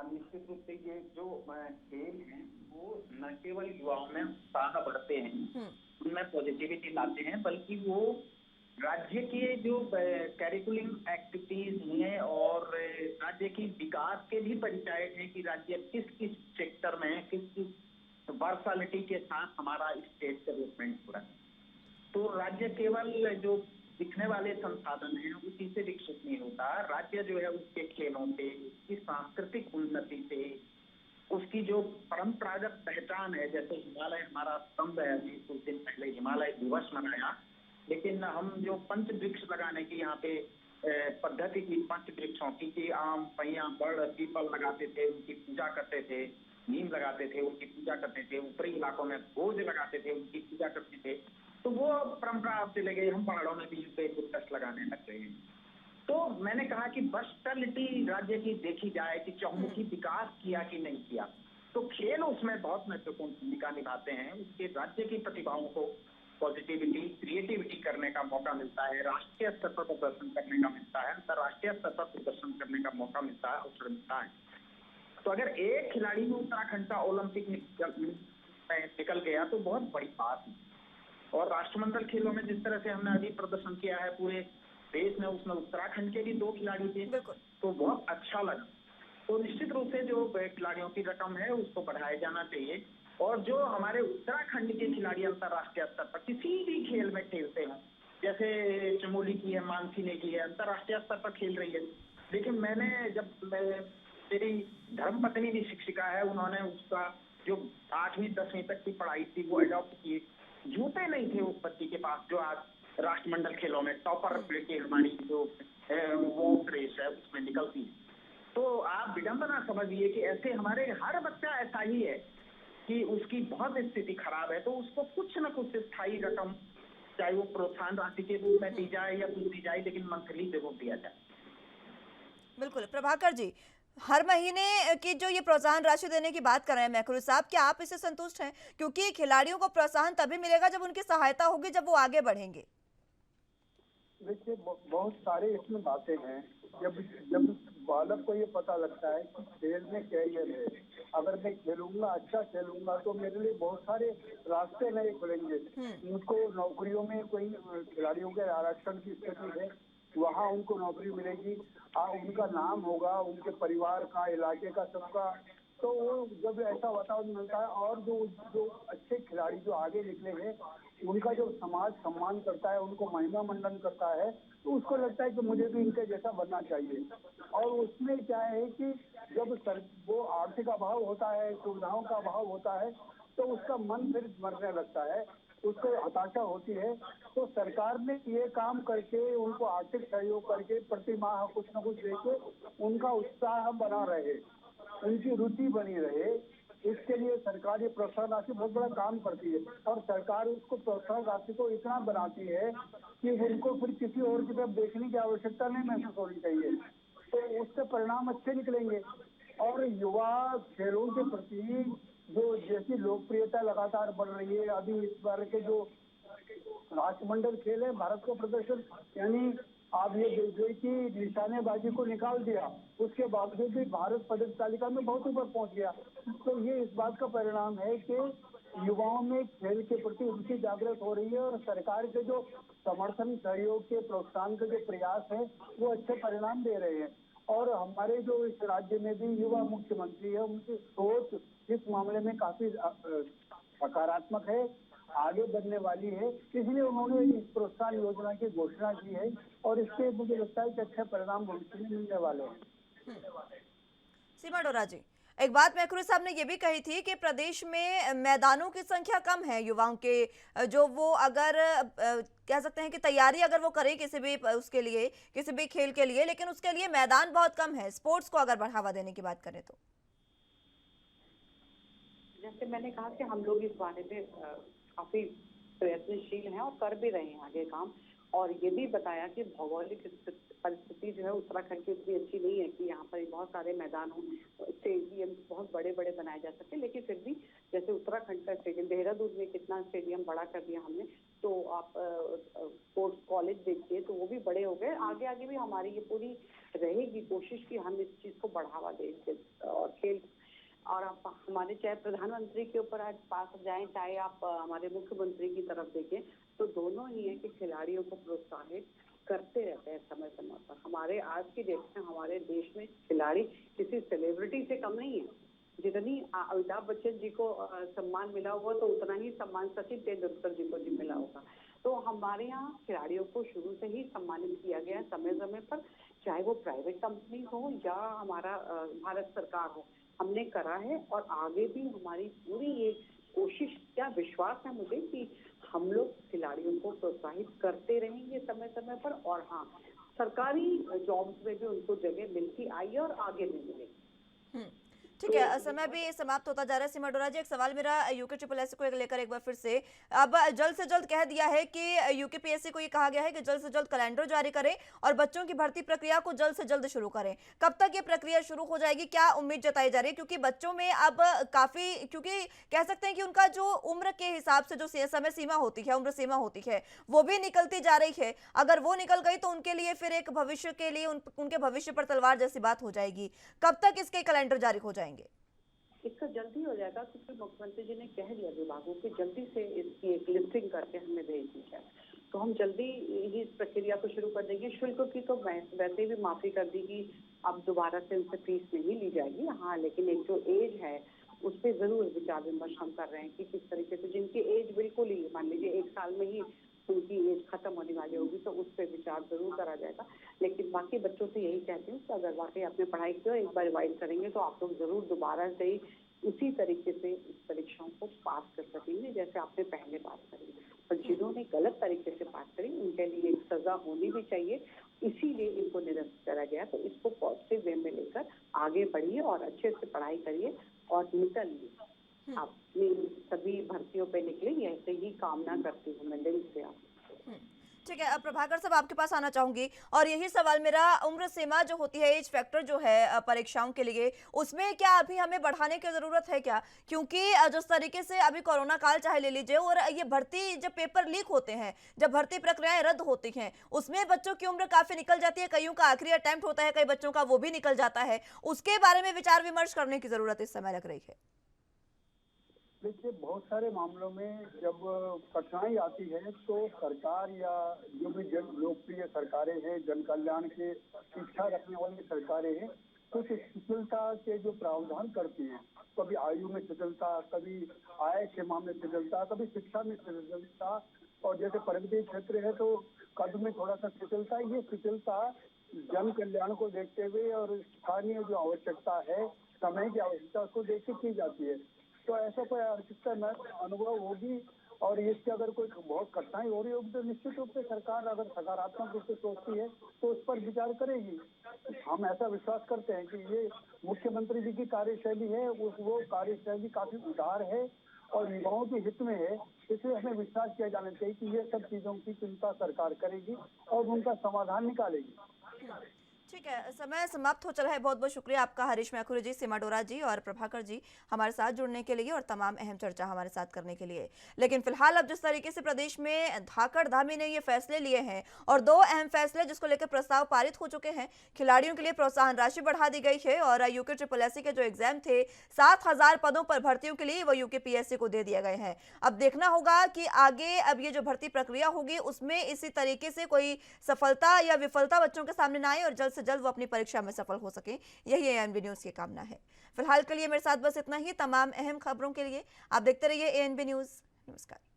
[SPEAKER 3] निश्चित रूप से ये जो खेल है वो न केवल युवाओं में उत्साह बढ़ते हैं, उनमें पॉजिटिविटी लाते हैं, बल्कि वो राज्य के जो करिकुलम एक्टिविटीज हैं और राज्य की विकास के भी परिचायक हैं कि राज्य किस किस सेक्टर में किस वर्सालिटी के साथ हमारा स्टेट डेवलपमेंट हो रहा है। तो राज्य केवल जो दिखने वाले संसाधन हैं उसी से विकसित नहीं होता। राज्य जो है उसके खेलों से, उसकी सांस्कृतिक उन्नति से, उसकी जो परंपरागत पहचान है, जैसे हिमालय हमारा स्तंभ है, अभी कुछ दिन पहले हिमालय दिवस मनाया, लेकिन हम जो पंच वृक्ष लगाने की यहाँ पे पद्धति की, पंच वृक्षों की आम, पहिया, बड़, पीपल लगाते थे, उनकी पूजा करते थे, नीम लगाते थे, उनकी पूजा करते थे, ऊपरी इलाकों में भोज लगाते थे, उनकी पूजा करते थे, तो वो परंपरा अब चले गई। हम पहाड़ों में भी वृक्ष लगाने लग गए हैं। तो मैंने कहा कि वर्सटैलिटी राज्य की देखी जाए कि चहुमुखी विकास किया कि नहीं किया, तो खेल उसमें बहुत महत्वपूर्ण भूमिका निभाते हैं। उसके राज्य की प्रतिभाओं को पॉजिटिविटी, क्रिएटिविटी करने का मौका मिलता है, राष्ट्रीय स्तर पर प्रदर्शन करने का मिलता है, अंतर्राष्ट्रीय स्तर पर प्रदर्शन करने का मौका मिलता है, अवसर मिलता है। तो अगर एक खिलाड़ी में उत्तराखंड का ओलंपिक निकल गया तो बहुत बड़ी बात है। और राष्ट्रमंडल खेलों में जिस तरह से हमने अभी प्रदर्शन किया है पूरे देश में, उसमें उत्तराखंड के भी 2 खिलाड़ी थे, तो बहुत अच्छा लगा। तो निश्चित रूप से जो खिलाड़ियों की रकम है उसको बढ़ाया जाना चाहिए, और जो हमारे उत्तराखंड के खिलाड़ी अंतर्राष्ट्रीय स्तर पर किसी भी खेल में खेलते हैं, जैसे चमोली की है, मानसी ने की है, अंतर्राष्ट्रीय स्तर पर खेल रही है। लेकिन मेरी धर्मपत्नी भी शिक्षिका है, उन्होंने उसका जो 8वीं 10वीं तक की पढ़ाई थी वो अडॉप्ट की, जूते नहीं थे उस बच्ची के पास जो आज राष्ट्रमंडल खेलों में टॉपर के हमारी जो वॉक रेस है उसमें निकलती है। तो आप विडंबना समझिए कि ऐसे हमारे हर बच्चा ऐसा ही है कि उसकी बहुत स्थिति खराब है, तो उसको कुछ न कुछ स्थायी रकम, चाहे वो प्रोत्साहन राशि के रूप में दी जाए या कुछ दी जाए, लेकिन मंथली जरूर दिया जाए।
[SPEAKER 1] बिल्कुल प्रभाकर जी, हर महीने की जो ये प्रोत्साहन राशि देने की बात कर रहे हैं मैक्रो साहब, क्या आप इससे संतुष्ट हैं? क्योंकि खिलाड़ियों को प्रोत्साहन तभी मिलेगा जब उनकी सहायता होगी, जब वो आगे बढ़ेंगे।
[SPEAKER 11] देखिए बहुत सारे इसमें बातें हैं। जब बालक को ये पता लगता है कि खेल में कैरियर है, अगर मैं खेलूंगा, अच्छा खेलूंगा, तो मेरे लिए बहुत सारे रास्ते नए खुलेंगे। उनको नौकरियों में कोई खिलाड़ियों के आरक्षण की स्थिति है, वहाँ उनको नौकरी मिलेगी, उनका नाम होगा, उनके परिवार का, इलाके का, सबका। तो वो जब ऐसा वातावरण मिलता है और जो अच्छे खिलाड़ी जो आगे निकले हैं, उनका जो समाज सम्मान करता है, उनको महिमा मंडन करता है, तो उसको लगता है कि मुझे भी इनके जैसा बनना चाहिए। और उसमें क्या है कि जब वो आर्थिक अभाव होता है, सुविधाओं का अभाव होता है, तो उसका मन फिर मरने लगता है, उसको हताशा होती है। तो सरकार ने ये काम करके, उनको आर्थिक सहयोग करके, प्रति माह कुछ न कुछ देके उनका उत्साह बना रहे, उनकी रुचि बनी रहे, इसके लिए सरकार ये प्रोत्साहन राशि बहुत बड़ा काम करती है। और सरकार उसको प्रोत्साहन राशि को इतना बनाती है कि उनको फिर किसी और की तरफ देखने की आवश्यकता नहीं महसूस होनी चाहिए, तो उससे परिणाम अच्छे निकलेंगे। और युवा खेलों के प्रति जो जैसी लोकप्रियता लगातार बढ़ रही है, अभी इस बार के जो राष्ट्रमंडल खेल है, भारत का प्रदर्शन, यानी आप ये देखिए कि निशानेबाजी को निकाल दिया, उसके बावजूद भी भारत पदक तालिका में बहुत ऊपर पहुंच गया। तो ये इस बात का परिणाम है कि युवाओं में खेल के प्रति रुचि जागृत हो रही है और सरकार के जो समर्थन, सहयोग के, प्रोत्साहन के जो प्रयास है, वो अच्छे परिणाम दे रहे हैं। और हमारे जो इस राज्य में भी युवा मुख्यमंत्री है, उनकी सोच इस मामले में काफी सकारात्मक है, आगे बढ़ने वाली है, इसलिए उन्होंने इस प्रोत्साहन योजना की घोषणा की है और इससे मुझे लगता है कि अच्छे परिणाम भविष्य में मिलने वाले हैं।
[SPEAKER 1] सीमा डोरा जी, एक बात मैक्रो साहब ने ये भी कही थी कि प्रदेश में मैदानों की संख्या कम है युवाओं के, जो वो अगर कह सकते हैं कि तैयारी अगर वो करें किसी भी उसके लिए, किसी भी खेल के लिए, लेकिन उसके लिए मैदान बहुत कम है, स्पोर्ट्स को अगर बढ़ावा देने की बात करें तो।
[SPEAKER 22] जैसे मैंने कहा कि हम लोग इस बारे में काफी प्रयत्नशील हैं और कर भी रहे हैं आगे काम, और ये भी बताया कि भौगोलिक परिस्थिति जो है उत्तराखंड की उतनी अच्छी नहीं है कि यहाँ पर बहुत सारे मैदान हो, स्टेडियम बहुत बड़े बड़े बनाए जा सकते, लेकिन फिर भी जैसे उत्तराखंड का स्टेडियम, देहरादून में कितना स्टेडियम बड़ा कर दिया हमने, तो आप स्पोर्ट्स कॉलेज देखिए तो वो भी बड़े हो गए। आगे आगे भी हमारी ये पूरी रहेगी कोशिश कि हम इस चीज को बढ़ावा दें और खेल। और आप हमारे चाहे प्रधानमंत्री के ऊपर आज पास जाएं, चाहे आप हमारे मुख्यमंत्री की तरफ देखें, तो दोनों ही है कि खिलाड़ियों को प्रोत्साहित करते रहते हैं समय समय पर। हमारे आज की डेट में हमारे देश में खिलाड़ी किसी सेलिब्रिटी से कम नहीं है। जितनी अमिताभ बच्चन जी को सम्मान मिला होगा, तो उतना ही सम्मान सचिन तेंदुलकर जी को मिला होगा। तो हमारे यहाँ खिलाड़ियों को शुरू से ही सम्मानित किया गया समय समय पर, चाहे वो प्राइवेट कंपनी हो या हमारा भारत सरकार हो, हमने करा है। और आगे भी हमारी पूरी ये कोशिश, क्या विश्वास है मुझे कि हम लोग खिलाड़ियों को प्रोत्साहित करते रहेंगे समय समय पर। और हाँ, सरकारी जॉब्स में भी उनको जगह मिलती आई है और आगे भी मिलेगी।
[SPEAKER 1] ठीक है, समय भी समाप्त होता जा रहा है। सीमा डोरा जी, एक सवाल मेरा यूके को लेकर एक बार फिर से, अब जल्द से जल्द कह दिया है कि यूके को ये कहा गया है कि जल्द से जल्द कैलेंडर जारी करें और बच्चों की भर्ती प्रक्रिया को जल्द से जल्द शुरू करें। कब तक ये प्रक्रिया शुरू हो जाएगी, क्या उम्मीद जताई जा रही है? क्योंकि बच्चों में अब काफी, क्योंकि कह सकते हैं कि उनका जो उम्र के हिसाब से जो समय सीमा होती है, उम्र सीमा होती है, वो भी निकलती जा रही है। अगर वो निकल गई तो उनके लिए फिर एक भविष्य के लिए उनके भविष्य पर तलवार जैसी बात हो जाएगी। कब तक इसके कैलेंडर जारी हो जाएंगे?
[SPEAKER 22] इसका जल्दी हो जाएगा, क्योंकि मुख्यमंत्री जी ने कह दिया विभागों की जल्दी से इसकी एक लिस्टिंग करके हमें भेज दी जाए, तो हम जल्दी ही इस प्रक्रिया को शुरू कर देंगे। शुल्क की तो वैसे भी माफी कर दी कि अब दोबारा से उनसे फीस नहीं ली जाएगी। हाँ, लेकिन एक जो एज है उस पर जरूर विचार विमर्श हम कर रहे हैं कि किस तरीके से, जिनकी एज बिल्कुल ही मान लीजिए 1 साल में ही उनकी एज खत्म होने वाली होगी, तो उस पर विचार जरूर करा जाएगा। लेकिन बाकी बच्चों से यही कहती हूँ कि अगर वाकई आपने पढ़ाई की एक बार रिवाइज करेंगे तो आप लोग जरूर दोबारा से ही उसी तरीके से इस परीक्षाओं को पास कर सकेंगे जैसे आपने पहले पास करी। तरीके से बात करें, उनके लिए एक सजा होनी भी चाहिए, इसीलिए इनको निरस्त करा गया। तो इसको पॉजिटिव वे में लेकर आगे बढ़िए और अच्छे से पढ़ाई करिए और निकलिए, अपनी सभी भर्तियों पे निकले, ऐसे ही कामना करती हूँ मैं दिल से। आप
[SPEAKER 1] ठीक है, अब प्रभाकर साहब आपके पास आना चाहूंगी और यही सवाल मेरा, उम्र सीमा जो होती है, एज फैक्टर जो है परीक्षाओं के लिए, उसमें क्या अभी हमें बढ़ाने की जरूरत है क्या? क्योंकि जिस तरीके से अभी कोरोना काल चाहे ले लीजिए और ये भर्ती जब पेपर लीक होते हैं, जब भर्ती प्रक्रियाएं रद्द होती हैं, उसमें बच्चों की उम्र काफी निकल जाती है, कईयों का आखिरी अटेम्प्ट होता है, कई बच्चों का वो भी निकल जाता है, उसके बारे में विचार विमर्श करने की जरूरत इस समय लग रही है।
[SPEAKER 11] देखिए, बहुत सारे मामलों में जब कठिनाई आती है तो सरकार या जो भी जन लोकप्रिय सरकारें हैं, जन कल्याण के इच्छा रखने वाली सरकारें हैं, कुछ शिथिलता के जो प्रावधान करती हैं, कभी आयु में शिथिलता, कभी आय के मामले में शिथिलता, कभी शिक्षा में शिथिलता, और जैसे पर्वतीय क्षेत्र है तो कद में थोड़ा सा शिथिलता। ये शिथिलता जन कल्याण को देखते हुए और स्थानीय जो आवश्यकता है, समय की आवश्यकता, उसको देख के की जाती है। तो ऐसा कोई आवश्यकता न अनुभव होगी और इससे अगर कोई बहुत कठिनाई हो रही होगी तो निश्चित रूप से सरकार अगर सकारात्मक रूप से सोचती है तो उस पर विचार करेगी। हम ऐसा विश्वास करते हैं कि ये मुख्यमंत्री जी की कार्यशैली है, वो कार्यशैली काफी उदार है और युवाओं के हित में है, इसलिए हमें विश्वास किया जाना चाहिए कि ये सब चीजों की चिंता सरकार करेगी और उनका समाधान निकालेगी।
[SPEAKER 1] ठीक है, समय समाप्त हो चला है। बहुत बहुत शुक्रिया आपका हरीश मैखुरी जी, सीमा डोरा जी और प्रभाकर जी हमारे साथ जुड़ने के लिए और तमाम अहम चर्चा हमारे साथ करने के लिए। लेकिन फिलहाल अब जिस तरीके से प्रदेश में धाकड़ धामी ने ये फैसले लिए हैं और दो अहम फैसले जिसको लेकर प्रस्ताव पारित हो चुके हैं, खिलाड़ियों के लिए प्रोत्साहन राशि बढ़ा दी गई है और यूके SSSC के जो एग्जाम थे 7000 पदों पर भर्तियों के लिए वो यूके PSC को दे दिए गए हैं। अब देखना होगा कि आगे अब ये जो भर्ती प्रक्रिया होगी उसमें इसी तरीके से कोई सफलता या विफलता बच्चों के सामने ना आए और जल्द से जल्द वो अपनी परीक्षा में सफल हो सके, यही ANB न्यूज की कामना है। फिलहाल के लिए मेरे साथ बस इतना ही। तमाम अहम खबरों के लिए आप देखते रहिए ANB न्यूज। नमस्कार।